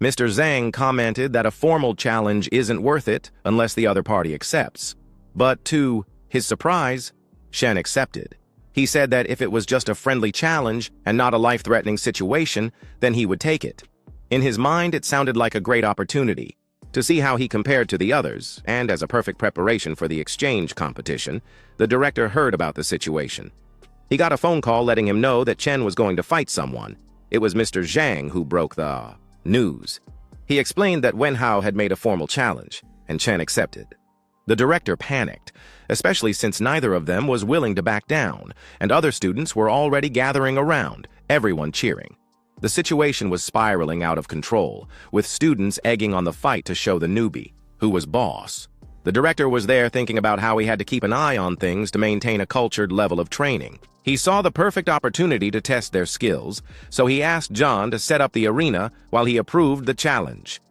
Mr. Zhang commented that a formal challenge isn't worth it unless the other party accepts. But to his surprise, Shen accepted. He said that if it was just a friendly challenge and not a life-threatening situation, then he would take it. In his mind, it sounded like a great opportunity to see how he compared to the others, and as a perfect preparation for the exchange competition, the director heard about the situation. He got a phone call letting him know that Chen was going to fight someone. It was Mr. Zhang who broke the news. He explained that Wenhao had made a formal challenge, and Chen accepted. The director panicked, especially since neither of them was willing to back down, and other students were already gathering around, everyone cheering. The situation was spiraling out of control, with students egging on the fight to show the newbie, who was boss. The director was there thinking about how he had to keep an eye on things to maintain a cultured level of training. He saw the perfect opportunity to test their skills, so he asked John to set up the arena while he approved the challenge.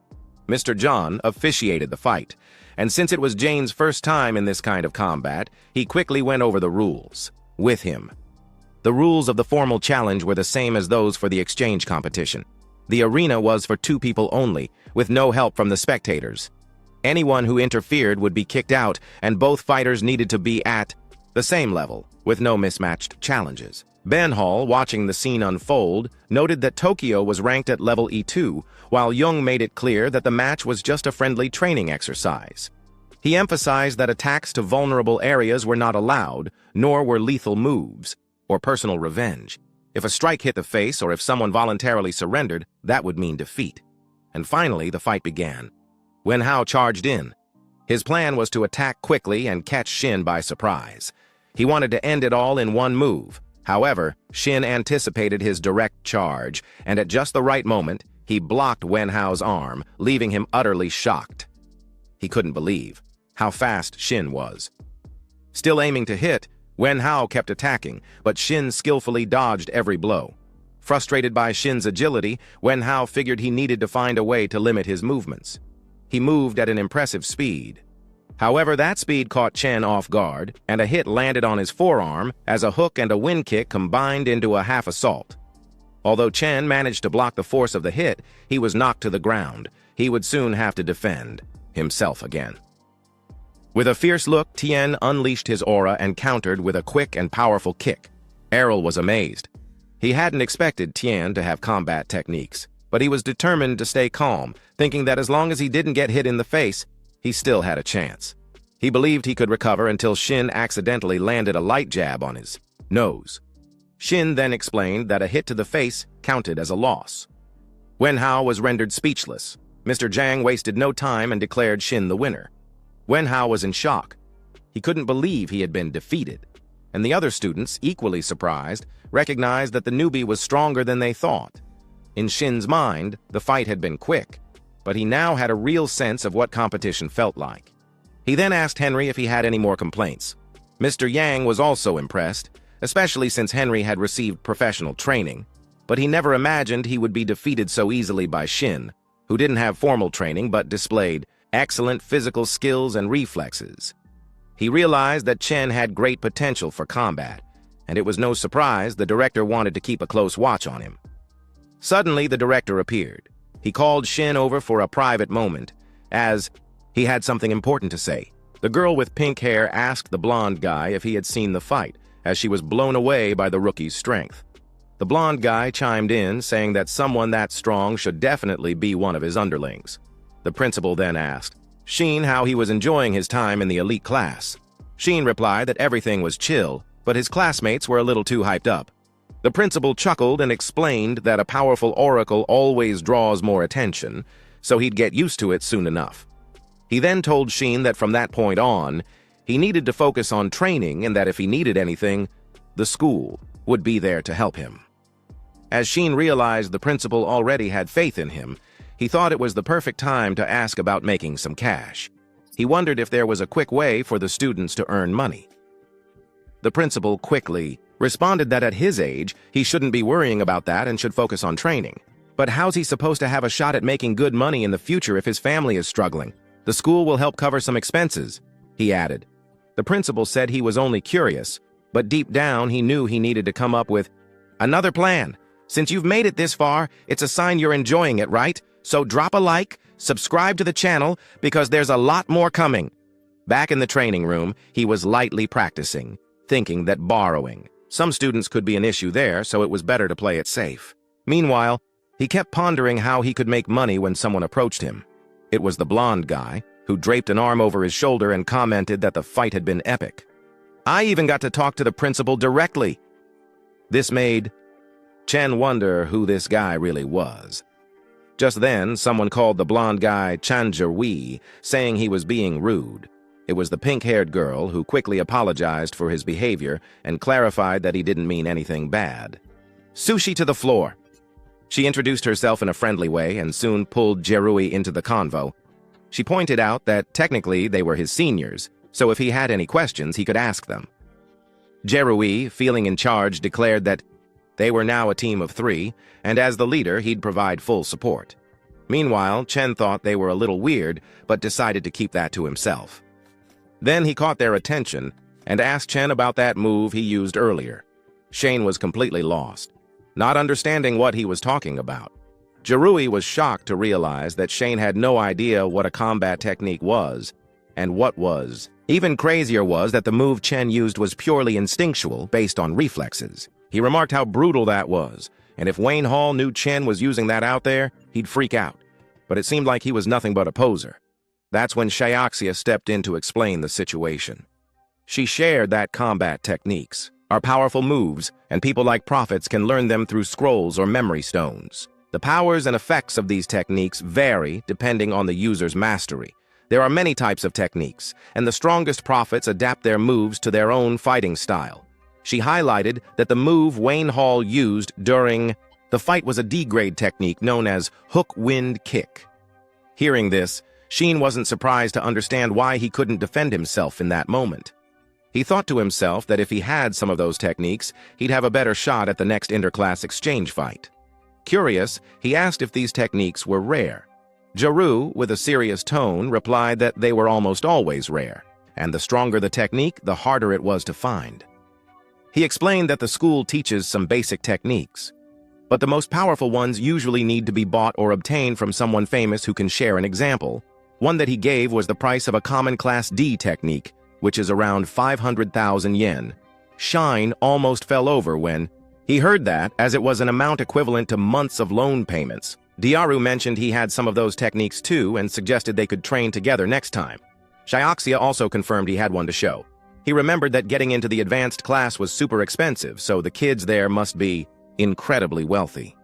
Mr. John officiated the fight, and since it was Jane's first time in this kind of combat, he quickly went over the rules with him. The rules of the formal challenge were the same as those for the exchange competition. The arena was for 2 people only, with no help from the spectators. Anyone who interfered would be kicked out, and both fighters needed to be at the same level, with no mismatched challenges. Ben Hall, watching the scene unfold, noted that Tokyo was ranked at level E2, while Jung made it clear that the match was just a friendly training exercise. He emphasized that attacks to vulnerable areas were not allowed, nor were lethal moves, or personal revenge. If a strike hit the face or if someone voluntarily surrendered, that would mean defeat. And finally, the fight began. Wen Hao charged in. His plan was to attack quickly and catch Shin by surprise. He wanted to end it all in one move. However, Shin anticipated his direct charge, and at just the right moment, he blocked Wen Hao's arm, leaving him utterly shocked. He couldn't believe how fast Shin was. Still aiming to hit, Wen Hao kept attacking, but Shin skillfully dodged every blow. Frustrated by Shin's agility, Wen Hao figured he needed to find a way to limit his movements. He moved at an impressive speed. However, that speed caught Chen off guard, and a hit landed on his forearm as a hook and a wind kick combined into a half assault. Although Chen managed to block the force of the hit, he was knocked to the ground. He would soon have to defend himself again. With a fierce look, Tien unleashed his aura and countered with a quick and powerful kick. Errol was amazed. He hadn't expected Tien to have combat techniques, but he was determined to stay calm, thinking that as long as he didn't get hit in the face, he still had a chance. He believed he could recover until Shin accidentally landed a light jab on his nose. Shin then explained that a hit to the face counted as a loss. Wen Hao was rendered speechless. Mr. Zhang wasted no time and declared Shin the winner. Wen Hao was in shock. He couldn't believe he had been defeated, and the other students, equally surprised, recognized that the newbie was stronger than they thought. In Shin's mind, the fight had been quick, but he now had a real sense of what competition felt like. He then asked Henry if he had any more complaints. Mr. Yang was also impressed, especially since Henry had received professional training, but he never imagined he would be defeated so easily by Shin, who didn't have formal training but displayed excellent physical skills and reflexes. He realized that Chen had great potential for combat, and it was no surprise the director wanted to keep a close watch on him. Suddenly, the director appeared. He called Shin over for a private moment, as he had something important to say. The girl with pink hair asked the blonde guy if he had seen the fight, as she was blown away by the rookie's strength. The blonde guy chimed in, saying that someone that strong should definitely be one of his underlings. The principal then asked Shin how he was enjoying his time in the elite class. Shin replied that everything was chill, but his classmates were a little too hyped up. The principal chuckled and explained that a powerful oracle always draws more attention, so he'd get used to it soon enough. He then told Shin that from that point on, he needed to focus on training and that if he needed anything, the school would be there to help him. As Shin realized the principal already had faith in him, he thought it was the perfect time to ask about making some cash. He wondered if there was a quick way for the students to earn money. The principal quickly responded that at his age, he shouldn't be worrying about that and should focus on training. But how's he supposed to have a shot at making good money in the future if his family is struggling? The school will help cover some expenses, he added. The principal said he was only curious, but deep down he knew he needed to come up with another plan. Since you've made it this far, it's a sign you're enjoying it, right? So drop a like, subscribe to the channel, because there's a lot more coming. Back in the training room, he was lightly practicing, thinking that borrowing some students could be an issue there, so it was better to play it safe. Meanwhile, he kept pondering how he could make money when someone approached him. It was the blonde guy, who draped an arm over his shoulder and commented that the fight had been epic. I even got to talk to the principal directly. This made Chen wonder who this guy really was. Just then, someone called the blonde guy Chanjerwi, saying he was being rude. It was the pink-haired girl who quickly apologized for his behavior and clarified that he didn't mean anything bad. Sushi to the floor. She introduced herself in a friendly way and soon pulled Jerui into the convo. She pointed out that technically they were his seniors, so if he had any questions, he could ask them. Jerui, feeling in charge, declared that they were now a team of 3, and as the leader, he'd provide full support. Meanwhile, Chen thought they were a little weird, but decided to keep that to himself. Then he caught their attention and asked Chen about that move he used earlier. Shane was completely lost, not understanding what he was talking about. Jirui was shocked to realize that Shane had no idea what a combat technique was, and what was. Even crazier was that the move Chen used was purely instinctual, based on reflexes. He remarked how brutal that was, and if Wayne Hall knew Chen was using that out there, he'd freak out. But it seemed like he was nothing but a poser. That's when Shioxia stepped in to explain the situation. She shared that combat techniques are powerful moves, and people like prophets can learn them through scrolls or memory stones. The powers and effects of these techniques vary depending on the user's mastery. There are many types of techniques, and the strongest prophets adapt their moves to their own fighting style. She highlighted that the move Wayne Hall used during the fight was a D-grade technique known as hook wind kick. Hearing this, Sheen wasn't surprised to understand why he couldn't defend himself in that moment. He thought to himself that if he had some of those techniques, he'd have a better shot at the next interclass exchange fight. Curious, he asked if these techniques were rare. Jaru, with a serious tone, replied that they were almost always rare, and the stronger the technique, the harder it was to find. He explained that the school teaches some basic techniques, but the most powerful ones usually need to be bought or obtained from someone famous who can share an example. One that he gave was the price of a common Class D technique, which is around 500,000 yen. Shine almost fell over when he heard that, as it was an amount equivalent to months of loan payments. Diaru mentioned he had some of those techniques too and suggested they could train together next time. Shioxia also confirmed he had one to show. He remembered that getting into the advanced class was super expensive, so the kids there must be incredibly wealthy.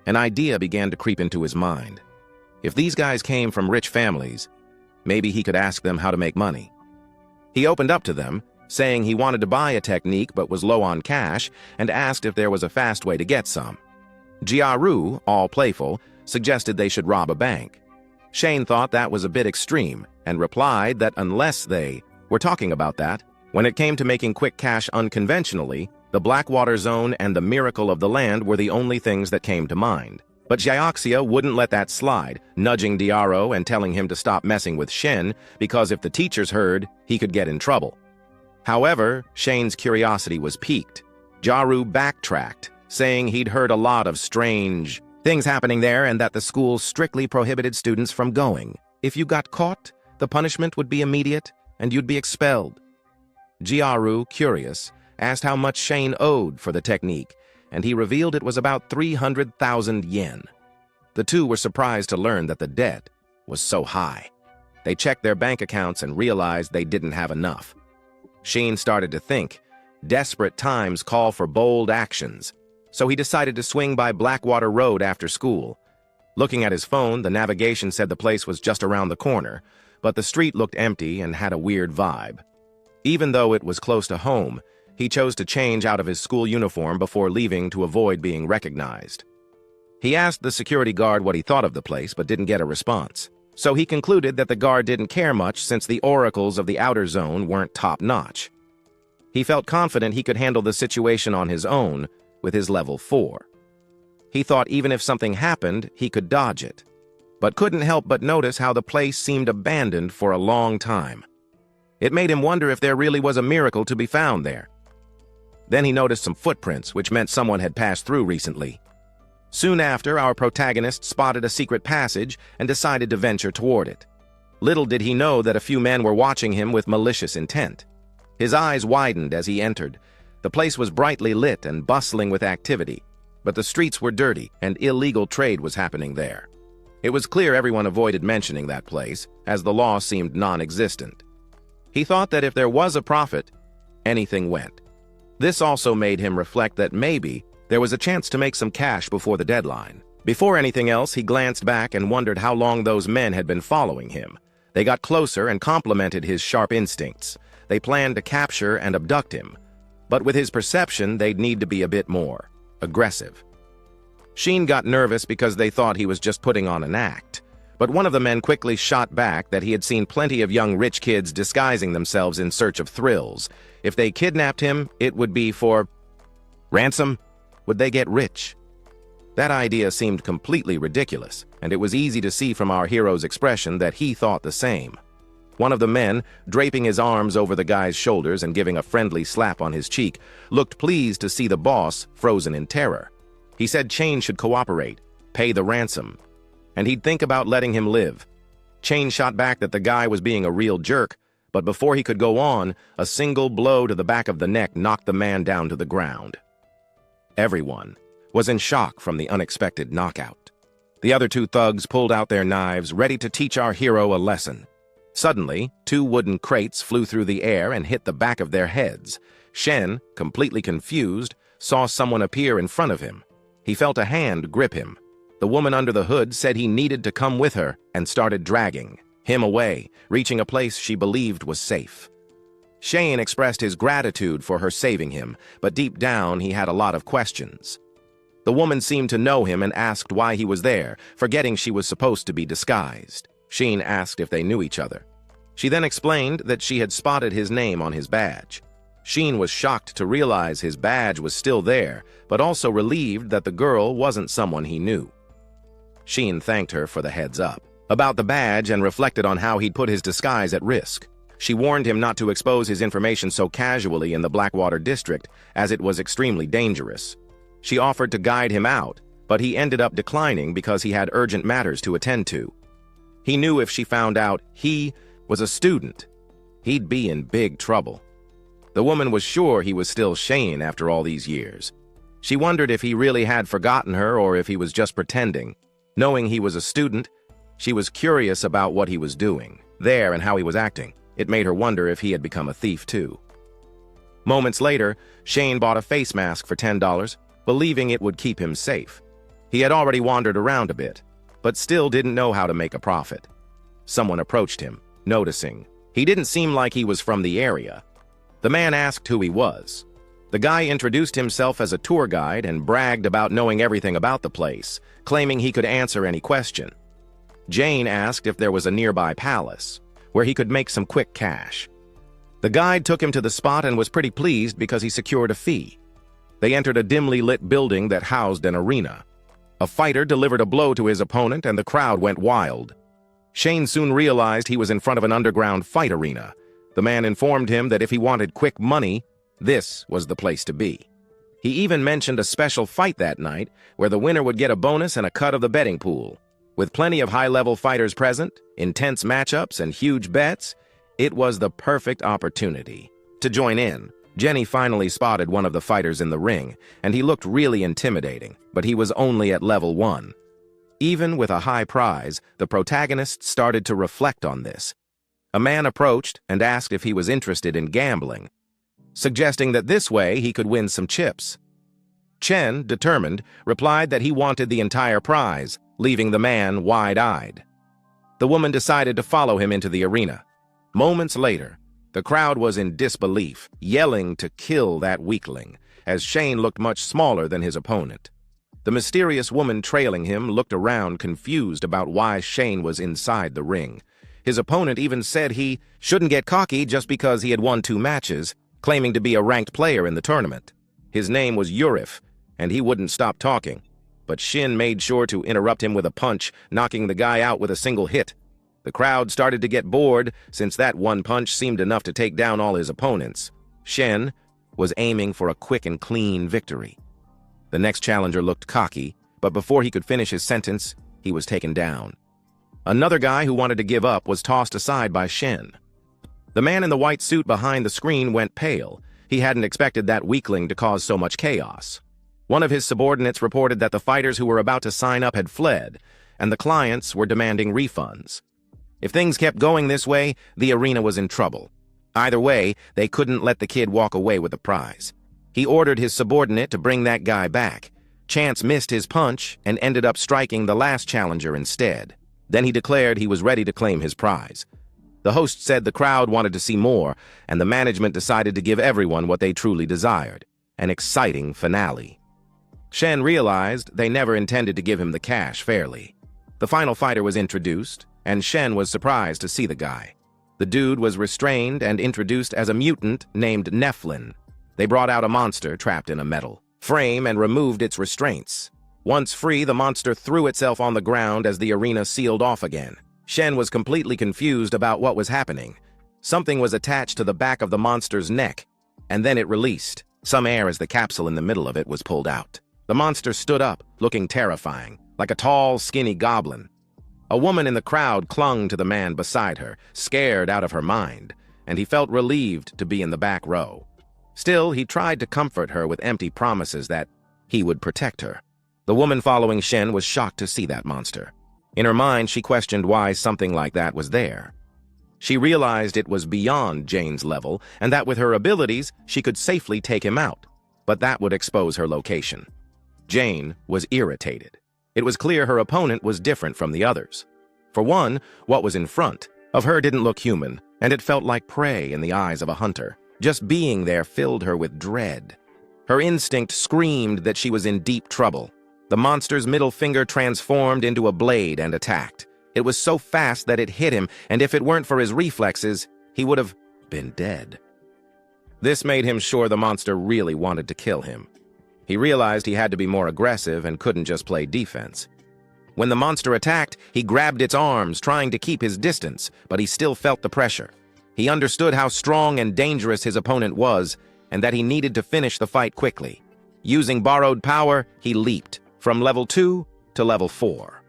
An idea began to creep into his mind. If these guys came from rich families, maybe he could ask them how to make money. He opened up to them, saying he wanted to buy a technique but was low on cash, and asked if there was a fast way to get some. Jiaru, all playful, suggested they should rob a bank. Shane thought that was a bit extreme, and replied that unless they were talking about that, when it came to making quick cash unconventionally, the Blackwater Zone and the Miracle of the Land were the only things that came to mind. But Jioxia wouldn't let that slide, nudging Diaro and telling him to stop messing with Shen, because if the teachers heard, he could get in trouble. However, Shane's curiosity was piqued. Jaru backtracked, saying he'd heard a lot of strange things happening there and that the school strictly prohibited students from going. If you got caught, the punishment would be immediate and you'd be expelled. Jiaru, curious, asked how much Shane owed for the technique, and he revealed it was about 300,000 yen. The two were surprised to learn that the debt was so high. They checked their bank accounts and realized they didn't have enough. Shane started to think, desperate times call for bold actions, so he decided to swing by Blackwater Road after school. Looking at his phone, the navigation said the place was just around the corner, but the street looked empty and had a weird vibe. Even though it was close to home, he chose to change out of his school uniform before leaving to avoid being recognized. He asked the security guard what he thought of the place, but didn't get a response. So he concluded that the guard didn't care much since the oracles of the outer zone weren't top-notch. He felt confident he could handle the situation on his own with his level 4. He thought even if something happened, he could dodge it, but couldn't help but notice how the place seemed abandoned for a long time. It made him wonder if there really was a miracle to be found there. Then he noticed some footprints, which meant someone had passed through recently. Soon after, our protagonist spotted a secret passage and decided to venture toward it. Little did he know that a few men were watching him with malicious intent. His eyes widened as he entered. The place was brightly lit and bustling with activity, but the streets were dirty and illegal trade was happening there. It was clear everyone avoided mentioning that place, as the law seemed non-existent. He thought that if there was a profit, anything went. This also made him reflect that maybe there was a chance to make some cash before the deadline. Before anything else, he glanced back and wondered how long those men had been following him. They got closer and complimented his sharp instincts. They planned to capture and abduct him. But with his perception, they'd need to be a bit more aggressive. Sheen got nervous because they thought he was just putting on an act. But one of the men quickly shot back that he had seen plenty of young rich kids disguising themselves in search of thrills. If they kidnapped him, it would be for ransom. Would they get rich? That idea seemed completely ridiculous, and it was easy to see from our hero's expression that he thought the same. One of the men, draping his arms over the guy's shoulders and giving a friendly slap on his cheek, looked pleased to see the boss frozen in terror. He said Chain should cooperate, pay the ransom, and he'd think about letting him live. Chain shot back that the guy was being a real jerk, but before he could go on, a single blow to the back of the neck knocked the man down to the ground. Everyone was in shock from the unexpected knockout. The other two thugs pulled out their knives, ready to teach our hero a lesson. Suddenly, two wooden crates flew through the air and hit the back of their heads. Shen, completely confused, saw someone appear in front of him. He felt a hand grip him. The woman under the hood said he needed to come with her and started dragging him away, reaching a place she believed was safe. Shane expressed his gratitude for her saving him, but deep down he had a lot of questions. The woman seemed to know him and asked why he was there, forgetting she was supposed to be disguised. Sheen asked if they knew each other. She then explained that she had spotted his name on his badge. Sheen was shocked to realize his badge was still there, but also relieved that the girl wasn't someone he knew. Sheen thanked her for the heads up about the badge and reflected on how he'd put his disguise at risk. She warned him not to expose his information so casually in the Blackwater district, as it was extremely dangerous. She offered to guide him out, but he ended up declining because he had urgent matters to attend to. He knew if she found out he was a student, he'd be in big trouble. The woman was sure he was still Shane after all these years. She wondered if he really had forgotten her or if he was just pretending. Knowing he was a student, she was curious about what he was doing there and how he was acting. It made her wonder if he had become a thief too. Moments later, Shane bought a face mask for $10, believing it would keep him safe. He had already wandered around a bit, but still didn't know how to make a profit. Someone approached him, noticing he didn't seem like he was from the area. The man asked who he was. The guy introduced himself as a tour guide and bragged about knowing everything about the place, claiming he could answer any question. Jane asked if there was a nearby palace, where he could make some quick cash. The guide took him to the spot and was pretty pleased because he secured a fee. They entered a dimly lit building that housed an arena. A fighter delivered a blow to his opponent and the crowd went wild. Shane soon realized he was in front of an underground fight arena. The man informed him that if he wanted quick money, this was the place to be. He even mentioned a special fight that night where the winner would get a bonus and a cut of the betting pool. With plenty of high-level fighters present, intense matchups, and huge bets, it was the perfect opportunity to join in. Jenny finally spotted one of the fighters in the ring, and he looked really intimidating, but he was only at level 1. Even with a high prize, the protagonist started to reflect on this. A man approached and asked if he was interested in gambling, suggesting that this way he could win some chips. Chen, determined, replied that he wanted the entire prize, leaving the man wide-eyed. The woman decided to follow him into the arena. Moments later, the crowd was in disbelief, yelling to kill that weakling, as Shane looked much smaller than his opponent. The mysterious woman trailing him looked around confused about why Shane was inside the ring. His opponent even said he shouldn't get cocky just because he had won 2 matches, claiming to be a ranked player in the tournament. His name was Urif, and he wouldn't stop talking. But Shin made sure to interrupt him with a punch, knocking the guy out with a single hit. The crowd started to get bored, since that one punch seemed enough to take down all his opponents. Shen was aiming for a quick and clean victory. The next challenger looked cocky, but before he could finish his sentence, he was taken down. Another guy who wanted to give up was tossed aside by Shen. The man in the white suit behind the screen went pale. He hadn't expected that weakling to cause so much chaos. One of his subordinates reported that the fighters who were about to sign up had fled, and the clients were demanding refunds. If things kept going this way, the arena was in trouble. Either way, they couldn't let the kid walk away with the prize. He ordered his subordinate to bring that guy back. Chance missed his punch and ended up striking the last challenger instead. Then he declared he was ready to claim his prize. The host said the crowd wanted to see more, and the management decided to give everyone what they truly desired, an exciting finale. Shen realized they never intended to give him the cash fairly. The final fighter was introduced, and Shen was surprised to see the guy. The dude was restrained and introduced as a mutant named Nephlin. They brought out a monster trapped in a metal frame and removed its restraints. Once free, the monster threw itself on the ground as the arena sealed off again. Shen was completely confused about what was happening. Something was attached to the back of the monster's neck, and then it released some air as the capsule in the middle of it was pulled out. The monster stood up, looking terrifying, like a tall, skinny goblin. A woman in the crowd clung to the man beside her, scared out of her mind, and he felt relieved to be in the back row. Still, he tried to comfort her with empty promises that he would protect her. The woman following Shen was shocked to see that monster. In her mind, she questioned why something like that was there. She realized it was beyond Jane's level, and that with her abilities, she could safely take him out. But that would expose her location. Jane was irritated. It was clear her opponent was different from the others. For one, what was in front of her didn't look human, and it felt like prey in the eyes of a hunter. Just being there filled her with dread. Her instinct screamed that she was in deep trouble. The monster's middle finger transformed into a blade and attacked. It was so fast that it hit him, and if it weren't for his reflexes, he would have been dead. This made him sure the monster really wanted to kill him. He realized he had to be more aggressive and couldn't just play defense. When the monster attacked, he grabbed its arms, trying to keep his distance, but he still felt the pressure. He understood how strong and dangerous his opponent was, and that he needed to finish the fight quickly. Using borrowed power, he leaped from level 2 to level 4.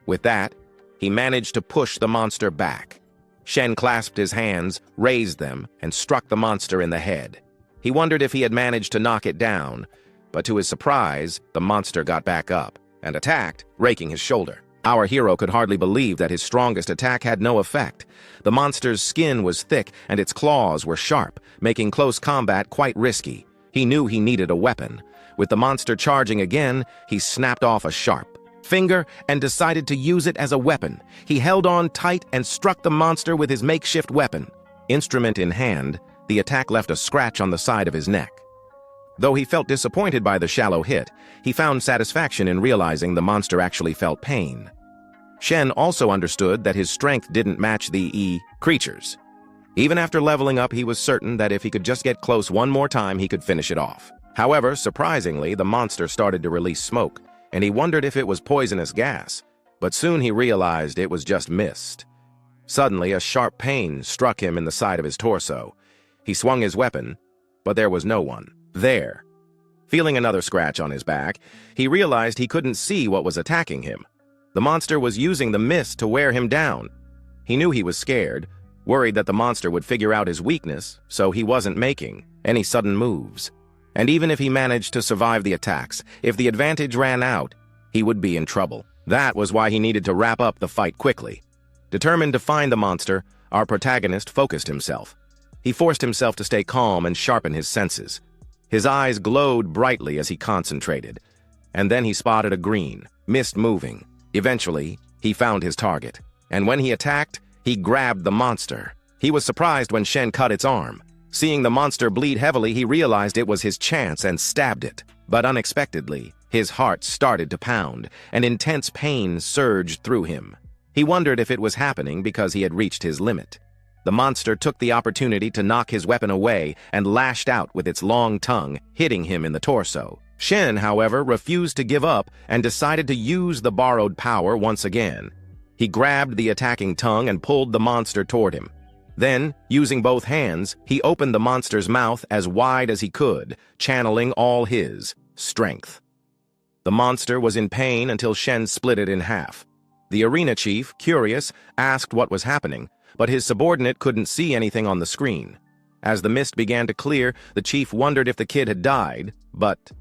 With that, he managed to push the monster back. Shen clasped his hands, raised them, and struck the monster in the head. He wondered if he had managed to knock it down, but to his surprise, the monster got back up and attacked, raking his shoulder. Our hero could hardly believe that his strongest attack had no effect. The monster's skin was thick and its claws were sharp, making close combat quite risky. He knew he needed a weapon. With the monster charging again, he snapped off a sharp finger and decided to use it as a weapon. He held on tight and struck the monster with his makeshift weapon. Instrument in hand, the attack left a scratch on the side of his neck. Though he felt disappointed by the shallow hit, he found satisfaction in realizing the monster actually felt pain. Shen also understood that his strength didn't match the creature's. Even after leveling up, he was certain that if he could just get close one more time, he could finish it off. However, surprisingly, the monster started to release smoke, and he wondered if it was poisonous gas, but soon he realized it was just mist. Suddenly, a sharp pain struck him in the side of his torso. He swung his weapon, but there was no one there. Feeling another scratch on his back, he realized he couldn't see what was attacking him. The monster was using the mist to wear him down. He knew he was scared, worried that the monster would figure out his weakness, so he wasn't making any sudden moves. And even if he managed to survive the attacks, if the advantage ran out, he would be in trouble. That was why he needed to wrap up the fight quickly. Determined to find the monster, our protagonist focused himself. He forced himself to stay calm and sharpen his senses. His eyes glowed brightly as he concentrated. And then he spotted a green mist moving. Eventually, he found his target. And when he attacked, he grabbed the monster. He was surprised when Shen cut its arm. Seeing the monster bleed heavily, he realized it was his chance and stabbed it. But unexpectedly, his heart started to pound, and intense pain surged through him. He wondered if it was happening because he had reached his limit. The monster took the opportunity to knock his weapon away and lashed out with its long tongue, hitting him in the torso. Shen, however, refused to give up and decided to use the borrowed power once again. He grabbed the attacking tongue and pulled the monster toward him. Then, using both hands, he opened the monster's mouth as wide as he could, channeling all his strength. The monster was in pain until Shen split it in half. The arena chief, curious, asked what was happening, but his subordinate couldn't see anything on the screen. As the mist began to clear, the chief wondered if the kid had died, but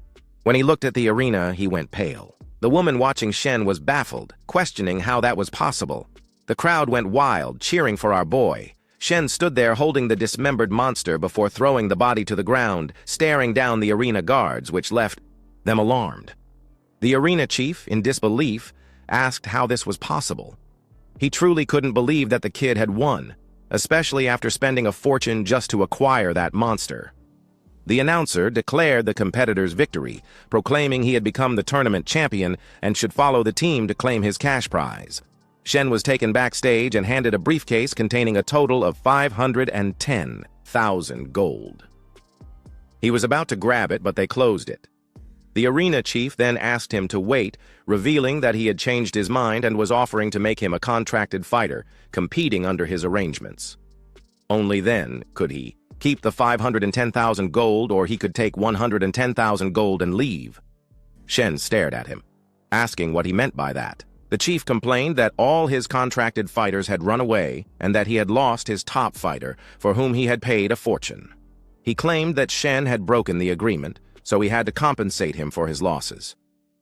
when he looked at the arena, he went pale. The woman watching Shen was baffled, questioning how that was possible. The crowd went wild, cheering for our boy. Shen stood there holding the dismembered monster before throwing the body to the ground, staring down the arena guards, which left them alarmed. The arena chief, in disbelief, asked how this was possible. He truly couldn't believe that the kid had won, especially after spending a fortune just to acquire that monster. The announcer declared the competitor's victory, proclaiming he had become the tournament champion and should follow the team to claim his cash prize. Shen was taken backstage and handed a briefcase containing a total of 510,000 gold. He was about to grab it, but they closed it. The arena chief then asked him to wait, revealing that he had changed his mind and was offering to make him a contracted fighter, competing under his arrangements. Only then could he keep the 510,000 gold, or he could take 110,000 gold and leave. Shen stared at him, asking what he meant by that. The chief complained that all his contracted fighters had run away and that he had lost his top fighter, for whom he had paid a fortune. He claimed that Shen had broken the agreement, so he had to compensate him for his losses.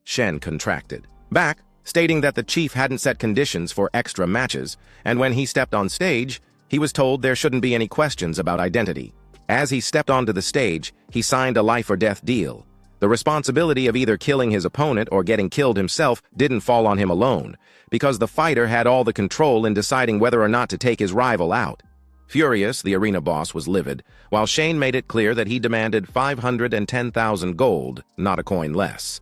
Shen contracted back, stating that the chief hadn't set conditions for extra matches, and when he stepped on stage, he was told there shouldn't be any questions about identity. As he stepped onto the stage, he signed a life-or-death deal. The responsibility of either killing his opponent or getting killed himself didn't fall on him alone, because the fighter had all the control in deciding whether or not to take his rival out. Furious, the arena boss was livid, while Shane made it clear that he demanded 510,000 gold, not a coin less.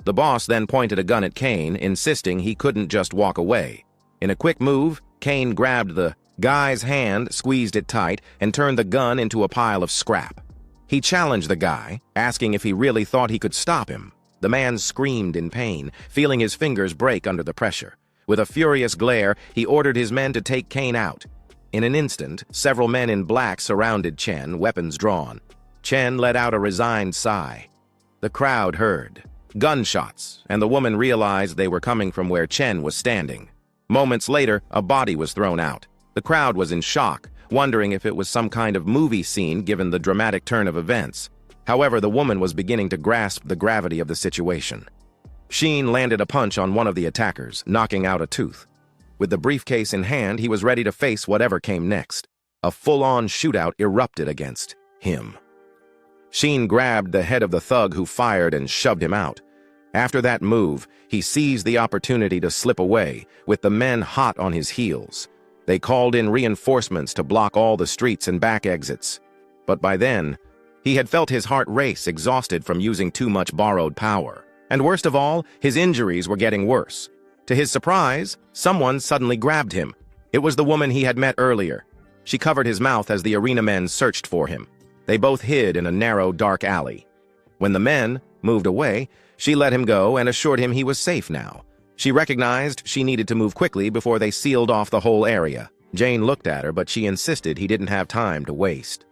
The boss then pointed a gun at Kane, insisting he couldn't just walk away. In a quick move, Kane grabbed the guy's hand, squeezed it tight, and turned the gun into a pile of scrap. He challenged the guy, asking if he really thought he could stop him. The man screamed in pain, feeling his fingers break under the pressure. With a furious glare, he ordered his men to take Kane out. In an instant, several men in black surrounded Chen, weapons drawn. Chen let out a resigned sigh. The crowd heard gunshots, and the woman realized they were coming from where Chen was standing. Moments later, a body was thrown out. The crowd was in shock, wondering if it was some kind of movie scene given the dramatic turn of events. However, the woman was beginning to grasp the gravity of the situation. Sheen landed a punch on one of the attackers, knocking out a tooth. With the briefcase in hand, he was ready to face whatever came next. A full-on shootout erupted against him. Sheen grabbed the head of the thug who fired and shoved him out. After that move, he seized the opportunity to slip away, with the men hot on his heels. They called in reinforcements to block all the streets and back exits. But by then, he had felt his heart race, exhausted from using too much borrowed power. And worst of all, his injuries were getting worse. To his surprise, someone suddenly grabbed him. It was the woman he had met earlier. She covered his mouth as the arena men searched for him. They both hid in a narrow, dark alley. When the men moved away, she let him go and assured him he was safe now. She recognized she needed to move quickly before they sealed off the whole area. Jane looked at her, but she insisted he didn't have time to waste.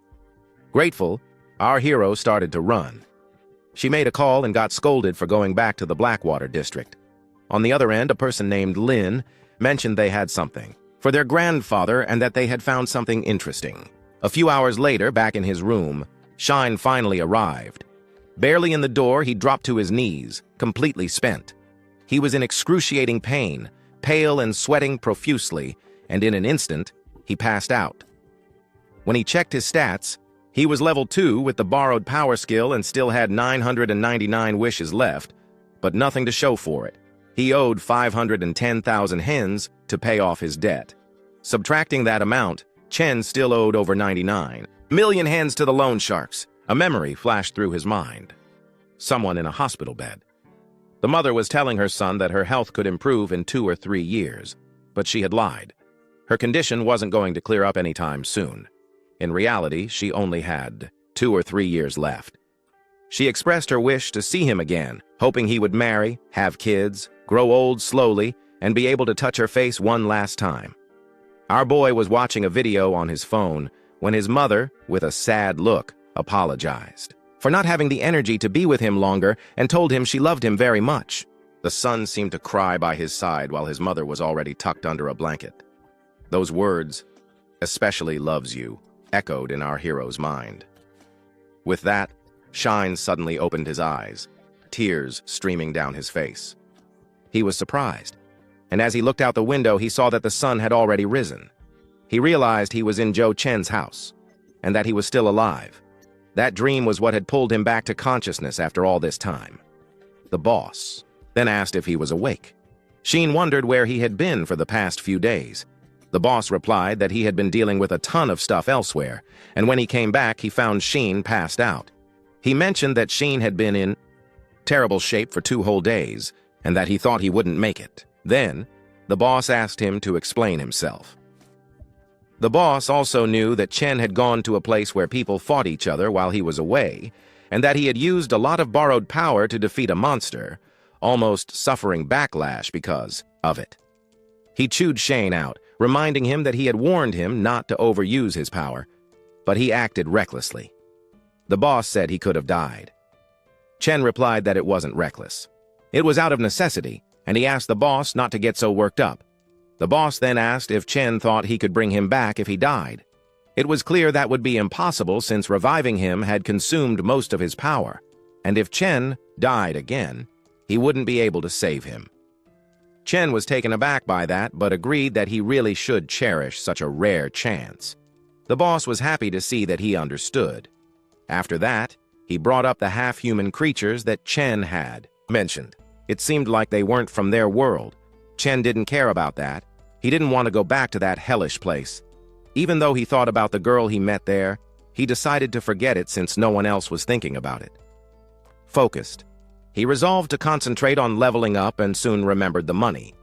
Grateful, our hero started to run. She made a call and got scolded for going back to the Blackwater district. On the other end, a person named Lynn mentioned they had something for their grandfather and that they had found something interesting. A few hours later, back in his room, Shine finally arrived. Barely in the door, he dropped to his knees, completely spent. He was in excruciating pain, pale and sweating profusely, and in an instant, he passed out. When he checked his stats, he was level 2 with the borrowed power skill and still had 999 wishes left, but nothing to show for it. He owed 510,000 hens to pay off his debt. Subtracting that amount, Chen still owed over 99 million hens to the loan sharks. A memory flashed through his mind. Someone in a hospital bed. The mother was telling her son that her health could improve in 2 or 3 years, but she had lied. Her condition wasn't going to clear up anytime soon. In reality, she only had 2 or 3 years left. She expressed her wish to see him again, hoping he would marry, have kids, grow old slowly, and be able to touch her face one last time. Our boy was watching a video on his phone when his mother, with a sad look, apologized for not having the energy to be with him longer and told him she loved him very much. The son seemed to cry by his side while his mother was already tucked under a blanket. Those words, "especially loves you," echoed in our hero's mind. With that, Shine suddenly opened his eyes, tears streaming down his face. He was surprised, and as he looked out the window, he saw that the sun had already risen. He realized he was in Joe Chen's house, and that he was still alive. That dream was what had pulled him back to consciousness after all this time. The boss then asked if he was awake. Sheen wondered where he had been for the past few days. The boss replied that he had been dealing with a ton of stuff elsewhere, and when he came back, he found Sheen passed out. He mentioned that Sheen had been in terrible shape for 2 whole days, and that he thought he wouldn't make it. Then, the boss asked him to explain himself. The boss also knew that Chen had gone to a place where people fought each other while he was away, and that he had used a lot of borrowed power to defeat a monster, almost suffering backlash because of it. He chewed Shane out, reminding him that he had warned him not to overuse his power, but he acted recklessly. The boss said he could have died. Chen replied that it wasn't reckless. It was out of necessity, and he asked the boss not to get so worked up. The boss then asked if Chen thought he could bring him back if he died. It was clear that would be impossible since reviving him had consumed most of his power, and if Chen died again, he wouldn't be able to save him. Chen was taken aback by that, but agreed that he really should cherish such a rare chance. The boss was happy to see that he understood. After that, he brought up the half-human creatures that Chen had mentioned. It seemed like they weren't from their world. Chen didn't care about that. He didn't want to go back to that hellish place. Even though he thought about the girl he met there, he decided to forget it since no one else was thinking about it. Focused, he resolved to concentrate on leveling up and soon remembered the money.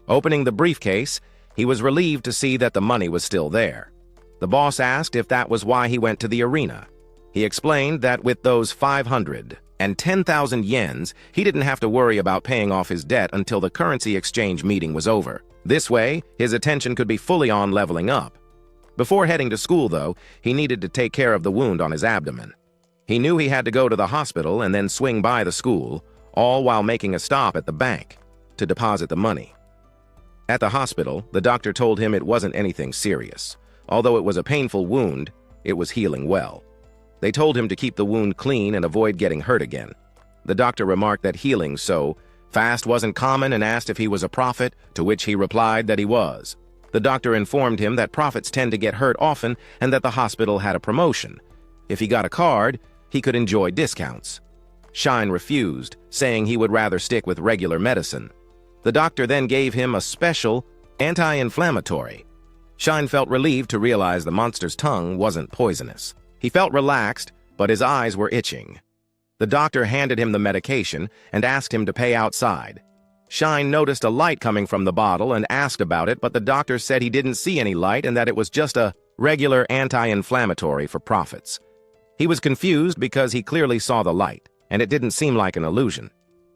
Opening the briefcase, he was relieved to see that the money was still there. The boss asked if that was why he went to the arena. He explained that with those 500 and 10,000 yens, he didn't have to worry about paying off his debt until the currency exchange meeting was over. This way, his attention could be fully on leveling up. Before heading to school, though, he needed to take care of the wound on his abdomen. He knew he had to go to the hospital and then swing by the school, all while making a stop at the bank to deposit the money. At the hospital, the doctor told him it wasn't anything serious. Although it was a painful wound, it was healing well. They told him to keep the wound clean and avoid getting hurt again. The doctor remarked that healing so fast wasn't common and asked if he was a prophet, to which he replied that he was. The doctor informed him that prophets tend to get hurt often and that the hospital had a promotion. If he got a card, he could enjoy discounts. Shine refused, saying he would rather stick with regular medicine. The doctor then gave him a special anti-inflammatory. Shine felt relieved to realize the monster's tongue wasn't poisonous. He felt relaxed, but his eyes were itching. The doctor handed him the medication and asked him to pay outside. Shine noticed a light coming from the bottle and asked about it, but the doctor said he didn't see any light and that it was just a regular anti-inflammatory for prophets. He was confused because he clearly saw the light, and it didn't seem like an illusion.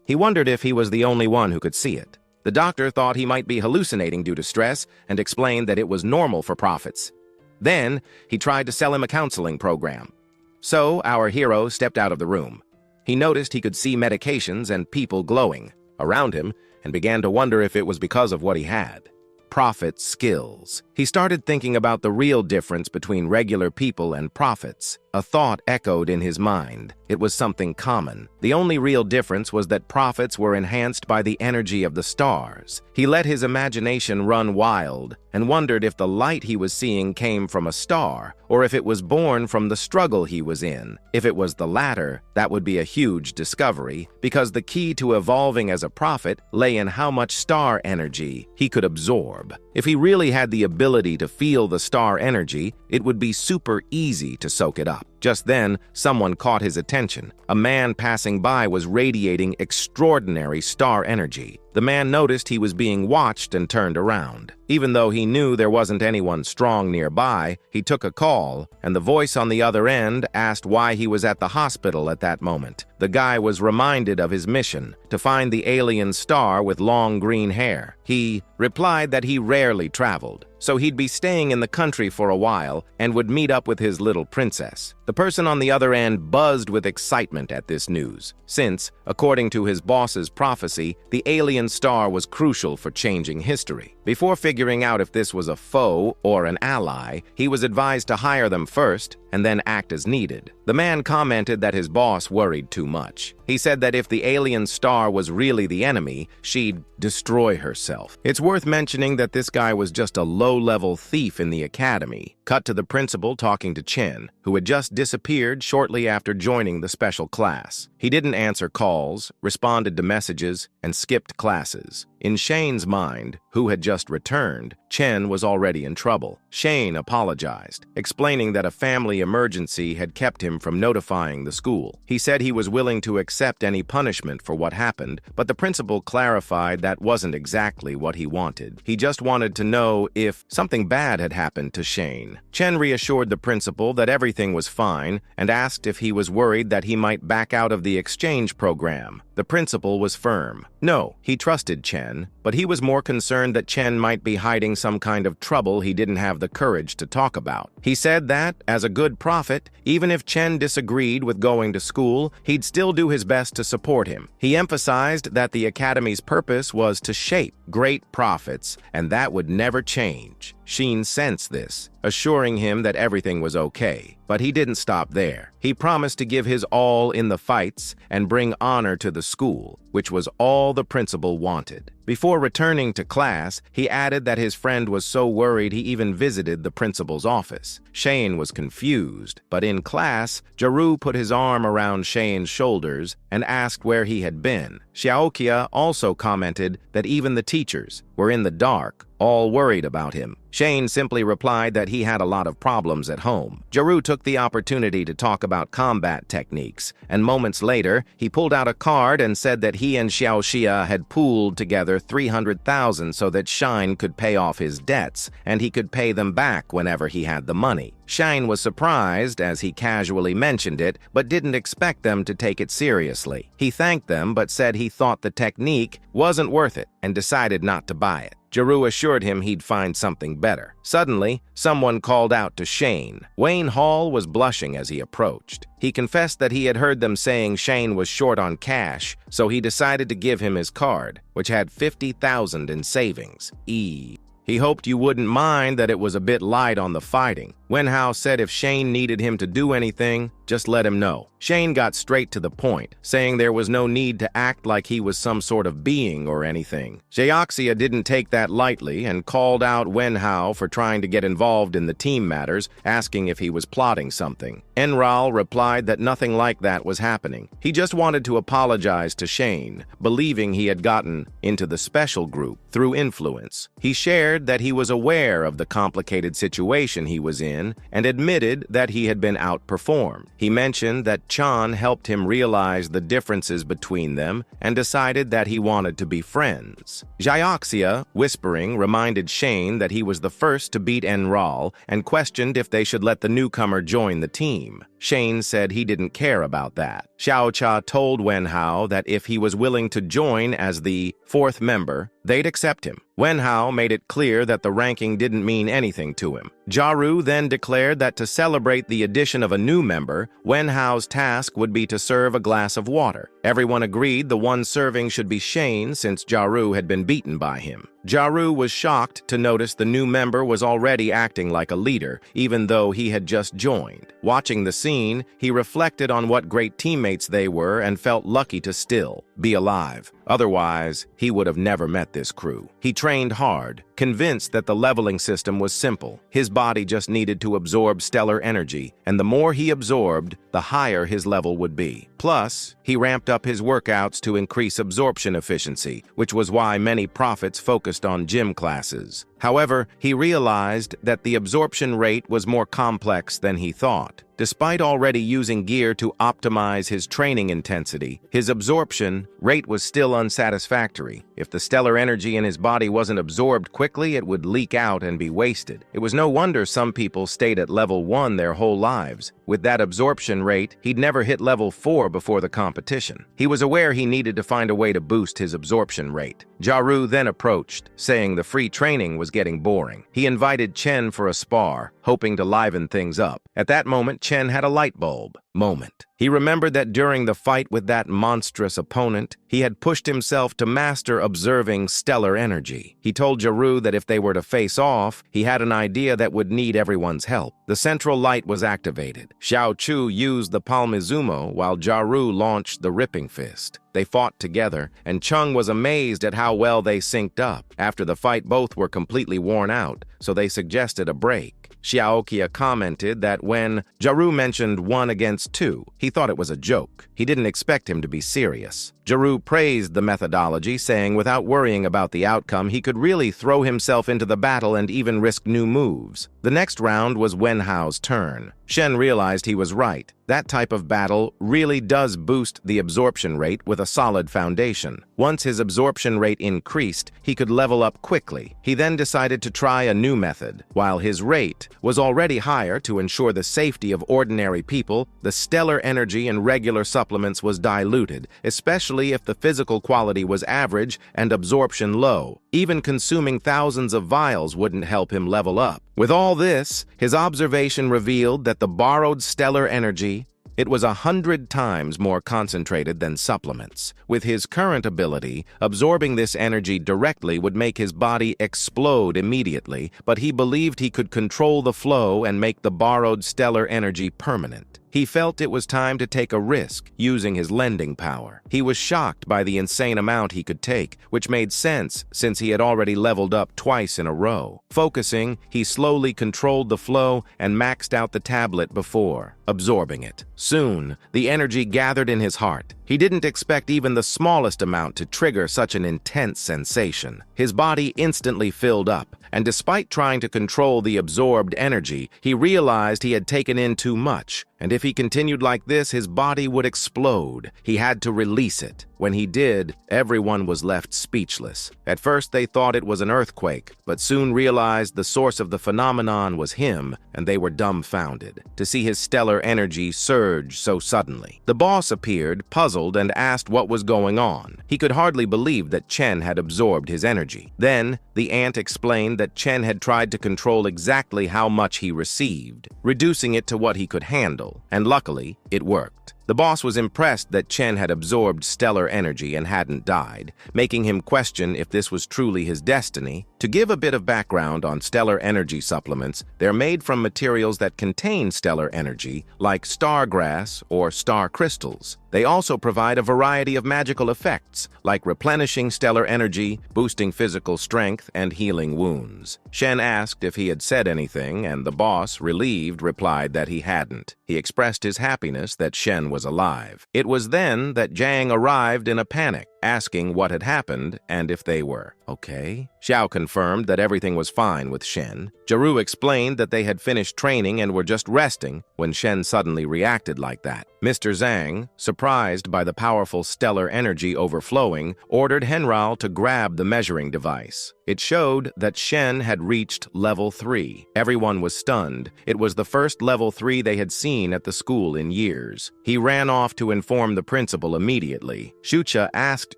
He wondered if he was the only one who could see it. The doctor thought he might be hallucinating due to stress and explained that it was normal for prophets. Then, he tried to sell him a counseling program. So, our hero stepped out of the room. He noticed he could see medications and people glowing around him and began to wonder if it was because of what he had. Prophet skills. He started thinking about the real difference between regular people and prophets. A thought echoed in his mind. It was something common. The only real difference was that prophets were enhanced by the energy of the stars. He let his imagination run wild and wondered if the light he was seeing came from a star or if it was born from the struggle he was in. If it was the latter, that would be a huge discovery, because the key to evolving as a prophet lay in how much star energy he could absorb. If he really had the ability to feel the star energy, it would be super easy to soak it up. Just then, someone caught his attention. A man passing by was radiating extraordinary star energy. The man noticed he was being watched and turned around. Even though he knew there wasn't anyone strong nearby, he took a call, and the voice on the other end asked why he was at the hospital at that moment. The guy was reminded of his mission, to find the alien star with long green hair. He replied that he rarely traveled, so he'd be staying in the country for a while and would meet up with his little princess. The person on the other end buzzed with excitement at this news, since, according to his boss's prophecy, the alien star was crucial for changing history. Before figuring out if this was a foe or an ally, he was advised to hire them first and then act as needed. The man commented that his boss worried too much. He said that if the alien star was really the enemy, she'd destroy herself. It's worth mentioning that this guy was just a low-level thief in the academy. Cut to the principal talking to Chen, who had just disappeared shortly after joining the special class. He didn't answer calls, responded to messages, and skipped classes. In Shane's mind, who had just returned, Chen was already in trouble. Shane apologized, explaining that a family emergency had kept him from notifying the school. He said he was willing to accept any punishment for what happened, but the principal clarified that wasn't exactly what he wanted. He just wanted to know if something bad had happened to Shane. Chen reassured the principal that everything was fine and asked if he was worried that he might back out of the exchange program. The principal was firm. No, he trusted Chen, but he was more concerned that Chen might be hiding some kind of trouble he didn't have the courage to talk about. He said that, as a good prophet, even if Chen disagreed with going to school, he'd still do his best to support him. He emphasized that the academy's purpose was to shape great prophets, and that would never change. Sheen sensed this, assuring him that everything was okay. But he didn't stop there. He promised to give his all in the fights and bring honor to the school, which was all the principal wanted. Before returning to class, he added that his friend was so worried he even visited the principal's office. Shane was confused, but in class, Jaru put his arm around Shane's shoulders and asked where he had been. Xiaoqia also commented that even the teachers were in the dark, all worried about him. Shane simply replied that he had a lot of problems at home. Jaru took the opportunity to talk about combat techniques, and moments later, he pulled out a card and said that he and Xiaoxia had pooled together 300,000 so that Shine could pay off his debts, and he could pay them back whenever he had the money. Shine was surprised as he casually mentioned it, but didn't expect them to take it seriously. He thanked them but said he thought the technique wasn't worth it and decided not to buy it. Jaru assured him he'd find something better. Suddenly, someone called out to Shane. Wayne Hall was blushing as he approached. He confessed that he had heard them saying Shane was short on cash, so he decided to give him his card, which had 50,000 in savings. He hoped you wouldn't mind that it was a bit light on the fighting. Wenhao said if Shane needed him to do anything, just let him know. Shane got straight to the point, saying there was no need to act like he was some sort of being or anything. Xiaoxia didn't take that lightly and called out Wenhao for trying to get involved in the team matters, asking if he was plotting something. Enral replied that nothing like that was happening. He just wanted to apologize to Shane, believing he had gotten into the special group through influence. He shared that he was aware of the complicated situation he was in and admitted that he had been outperformed. He mentioned that Chan helped him realize the differences between them and decided that he wanted to be friends. Xiaoxia, whispering, reminded Shane that he was the first to beat Enral and questioned if they should let the newcomer join the team. Shane said he didn't care about that. Xiaoqia told Wenhao that if he was willing to join as the fourth member, they'd accept him. Wenhao made it clear that the ranking didn't mean anything to him. Jaru then declared that to celebrate the addition of a new member, Wenhao's task would be to serve a glass of water. Everyone agreed the one serving should be Shane since Jaru had been beaten by him. Jaru was shocked to notice the new member was already acting like a leader, even though he had just joined. Watching the scene, he reflected on what great teammates they were and felt lucky to still be alive. Otherwise, he would have never met this crew. He trained hard, convinced that the leveling system was simple. His body just needed to absorb stellar energy, and the more he absorbed, the higher his level would be. Plus, he ramped up his workouts to increase absorption efficiency, which was why many prophets focused on gym classes. However, he realized that the absorption rate was more complex than he thought. Despite already using gear to optimize his training intensity, his absorption rate was still unsatisfactory. If the stellar energy in his body wasn't absorbed quickly, it would leak out and be wasted. It was no wonder some people stayed at level 1 their whole lives. With that absorption rate, he'd never hit level 4 before the competition. He was aware he needed to find a way to boost his absorption rate. Jaru then approached, saying the free training was getting boring. He invited Chen for a spar, hoping to liven things up. At that moment, Chen had a light bulb moment. He remembered that during the fight with that monstrous opponent, he had pushed himself to master observing stellar energy. He told Jaru that if they were to face off, he had an idea that would need everyone's help. The central light was activated. Xiao Chu used the Palmizumo while Jaru launched the Ripping Fist. They fought together, and Chung was amazed at how well they synced up. After the fight, both were completely worn out, so they suggested a break. Xiaoqia commented that when Jaru mentioned 1 against 2, he thought it was a joke. He didn't expect him to be serious. Jaru praised the methodology, saying without worrying about the outcome, he could really throw himself into the battle and even risk new moves. The next round was Wenhao's turn. Shen realized he was right. That type of battle really does boost the absorption rate with a solid foundation. Once his absorption rate increased, he could level up quickly. He then decided to try a new method. While his rate was already higher to ensure the safety of ordinary people, the stellar energy in regular supplements was diluted, especially if the physical quality was average and absorption low. Even consuming thousands of vials wouldn't help him level up. With all this, his observation revealed that the borrowed stellar energy, it was 100 times more concentrated than supplements. With his current ability, absorbing this energy directly would make his body explode immediately, but he believed he could control the flow and make the borrowed stellar energy permanent. He felt it was time to take a risk, using his lending power. He was shocked by the insane amount he could take, which made sense since he had already leveled up twice in a row. Focusing, he slowly controlled the flow and maxed out the tablet before absorbing it. Soon, the energy gathered in his heart. He didn't expect even the smallest amount to trigger such an intense sensation. His body instantly filled up, and despite trying to control the absorbed energy, he realized he had taken in too much, and if he continued like this, his body would explode. He had to release it. When he did, everyone was left speechless. At first, they thought it was an earthquake, but soon realized the source of the phenomenon was him, and they were dumbfounded to see his stellar energy surge so suddenly. The boss appeared, puzzled, and asked what was going on. He could hardly believe that Chen had absorbed his energy. Then, the ant explained that Chen had tried to control exactly how much he received, reducing it to what he could handle, and luckily, it worked. The boss was impressed that Chen had absorbed stellar energy and hadn't died, making him question if this was truly his destiny. To give a bit of background on stellar energy supplements, they're made from materials that contain stellar energy, like stargrass or star crystals. They also provide a variety of magical effects, like replenishing stellar energy, boosting physical strength, and healing wounds. Shen asked if he had said anything, and the boss, relieved, replied that he hadn't. He expressed his happiness that Shen was alive. It was then that Zhang arrived in a panic, asking what had happened and if they were okay. Xiao confirmed that everything was fine with Shen. Jaru explained that they had finished training and were just resting when Shen suddenly reacted like that. Mr. Zhang, surprised by the powerful stellar energy overflowing, ordered Henral to grab the measuring device. It showed that Shen had reached level 3. Everyone was stunned. It was the first level 3 they had seen at the school in years. He ran off to inform the principal immediately. Shucha asked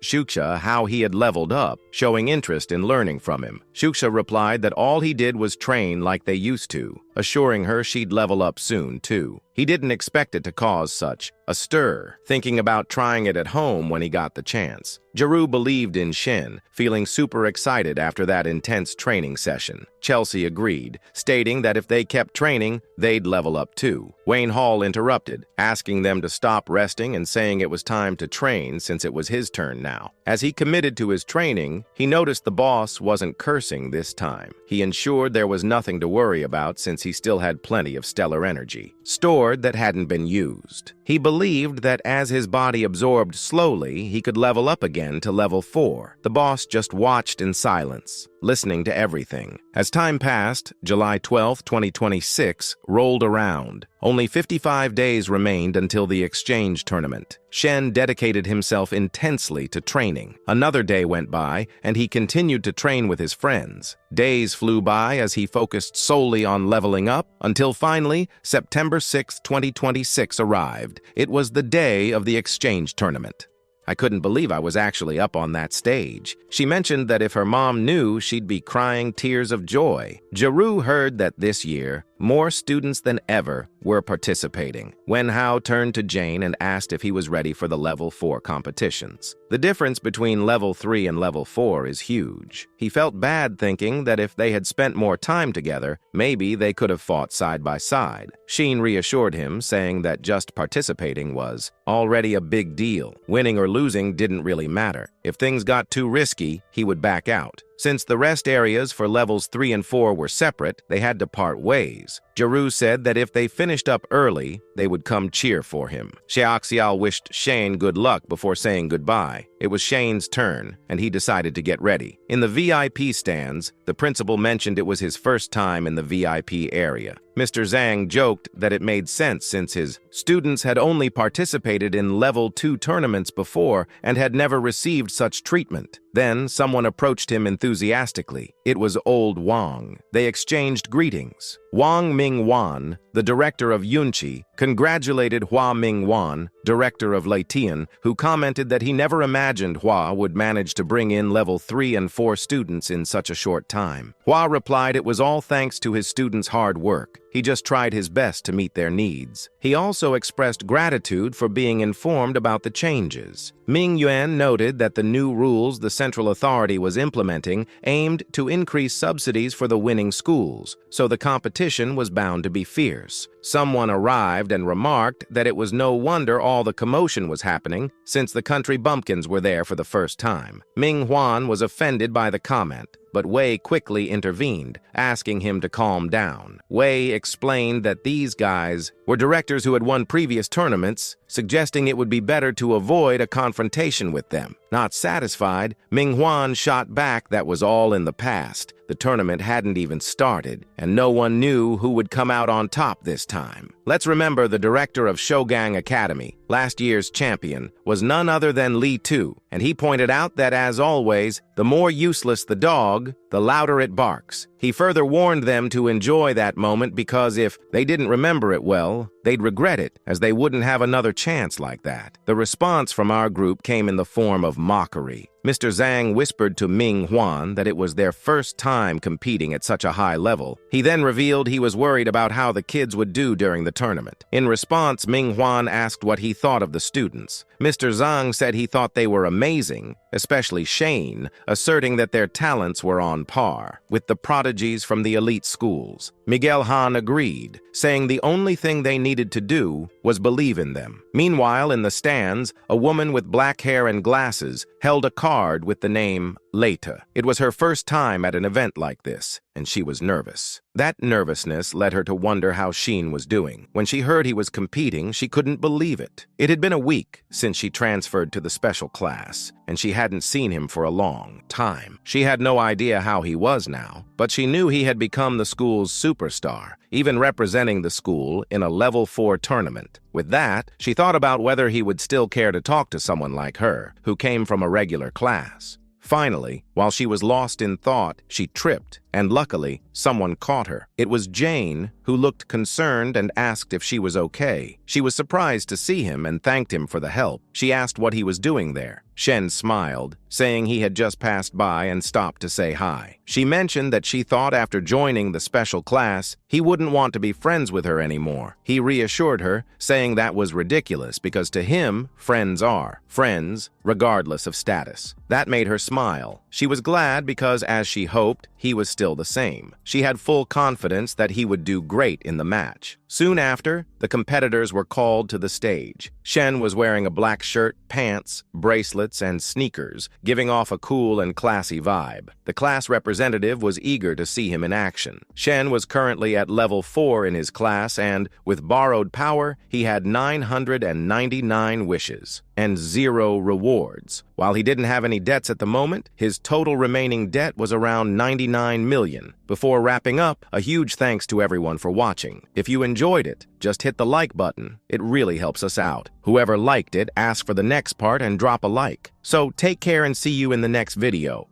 Shucha how he had leveled up, showing interest in learning from him. Shucha replied that all he did was train like they used to, assuring her she'd level up soon, too. He didn't expect it to cause such a stir, thinking about trying it at home when he got the chance. Jaru believed in Shen, feeling super excited after that intense training session. Chelsea agreed, stating that if they kept training, they'd level up too. Wayne Hall interrupted, asking them to stop resting and saying it was time to train since it was his turn now. As he committed to his training, he noticed the boss wasn't cursing this time. He ensured there was nothing to worry about since he still had plenty of stellar energy, stored that hadn't been used. He believed that as his body absorbed slowly, he could level up again to level 4. The boss just watched in silence, listening to everything. As time passed, July 12, 2026 rolled around. Only 55 days remained until the exchange tournament. Shen dedicated himself intensely to training. Another day went by, and he continued to train with his friends. Days flew by as he focused solely on leveling up, until finally, September 6, 2026 arrived. It was the day of the exchange tournament. I couldn't believe I was actually up on that stage. She mentioned that if her mom knew, she'd be crying tears of joy. Jaru heard that this year, more students than ever were participating. Wenhao turned to Jane and asked if he was ready for the Level 4 competitions. The difference between Level 3 and Level 4 is huge. He felt bad thinking that if they had spent more time together, maybe they could have fought side by side. Sheen reassured him, saying that just participating was already a big deal. Winning or losing didn't really matter. If things got too risky, he would back out. Since the rest areas for levels 3 and 4 were separate, they had to part ways. Jiru said that if they finished up early, they would come cheer for him. Xiaoxiao wished Shane good luck before saying goodbye. It was Shane's turn, and he decided to get ready. In the VIP stands, the principal mentioned it was his first time in the VIP area. Mr. Zhang joked that it made sense since his students had only participated in Level 2 tournaments before and had never received such treatment. Then someone approached him enthusiastically. It was old Wang. They exchanged greetings. Wang Mingwan, the director of Yunqi, congratulated Hua Mingwan, director of Leitian, who commented that he never imagined Hua would manage to bring in Level 3 and 4 students in such a short time. Hua replied it was all thanks to his students' hard work. He just tried his best to meet their needs. He also expressed gratitude for being informed about the changes. Ming Yuan noted that the new rules the central authority was implementing aimed to increase subsidies for the winning schools, so the competition was bound to be fierce. Someone arrived and remarked that it was no wonder all the commotion was happening, since the country bumpkins were there for the first time. Ming Huan was offended by the comment, but Wei quickly intervened, asking him to calm down. Wei explained that these guys were directors who had won previous tournaments, suggesting it would be better to avoid a confrontation with them. Not satisfied, Ming Huan shot back that was all in the past. The tournament hadn't even started, and no one knew who would come out on top this time. Let's remember the director of Shogang Academy, last year's champion, was none other than Li Tu, and he pointed out that, as always, the more useless the dog, the louder it barks. He further warned them to enjoy that moment because if they didn't remember it well, they'd regret it, as they wouldn't have another chance like that. The response from our group came in the form of mockery. Mr. Zhang whispered to Ming Huan that it was their first time competing at such a high level. He then revealed he was worried about how the kids would do during the tournament. In response, Ming Huan asked what he thought of the students. Mr. Zhang said he thought they were amazing, especially Shane, asserting that their talents were on par with the prodigies from the elite schools. Miguel Han agreed, saying the only thing they needed to do was believe in them. Meanwhile, in the stands, a woman with black hair and glasses held a card with the name Leta. It was her first time at an event like this, and she was nervous. That nervousness led her to wonder how Sheen was doing. When she heard he was competing, she couldn't believe it. It had been a week since she transferred to the special class, and she hadn't seen him for a long time. She had no idea how he was now, but she knew he had become the school's superstar, even representing the school in a Level 4 tournament. With that, she thought about whether he would still care to talk to someone like her, who came from a regular class. Finally, while she was lost in thought, she tripped, and luckily, someone caught her. It was Jane, who looked concerned and asked if she was okay. She was surprised to see him and thanked him for the help. She asked what he was doing there. Shen smiled, saying he had just passed by and stopped to say hi. She mentioned that she thought after joining the special class, he wouldn't want to be friends with her anymore. He reassured her, saying that was ridiculous because to him, friends are friends, regardless of status. That made her smile. She was glad because, as she hoped, he was still the same. She had full confidence that he would do great in the match. Soon after, the competitors were called to the stage. Shen was wearing a black shirt, pants, bracelets, and sneakers, giving off a cool and classy vibe. The class representative was eager to see him in action. Shen was currently at Level 4 in his class, and, with borrowed power, he had 999 wishes and 0 rewards. While he didn't have any debts at the moment, his total remaining debt was around 99 million. Before wrapping up, a huge thanks to everyone for watching. If you enjoyed it, just hit the like button. It really helps us out. Whoever liked it, ask for the next part and drop a like. So take care and see you in the next video.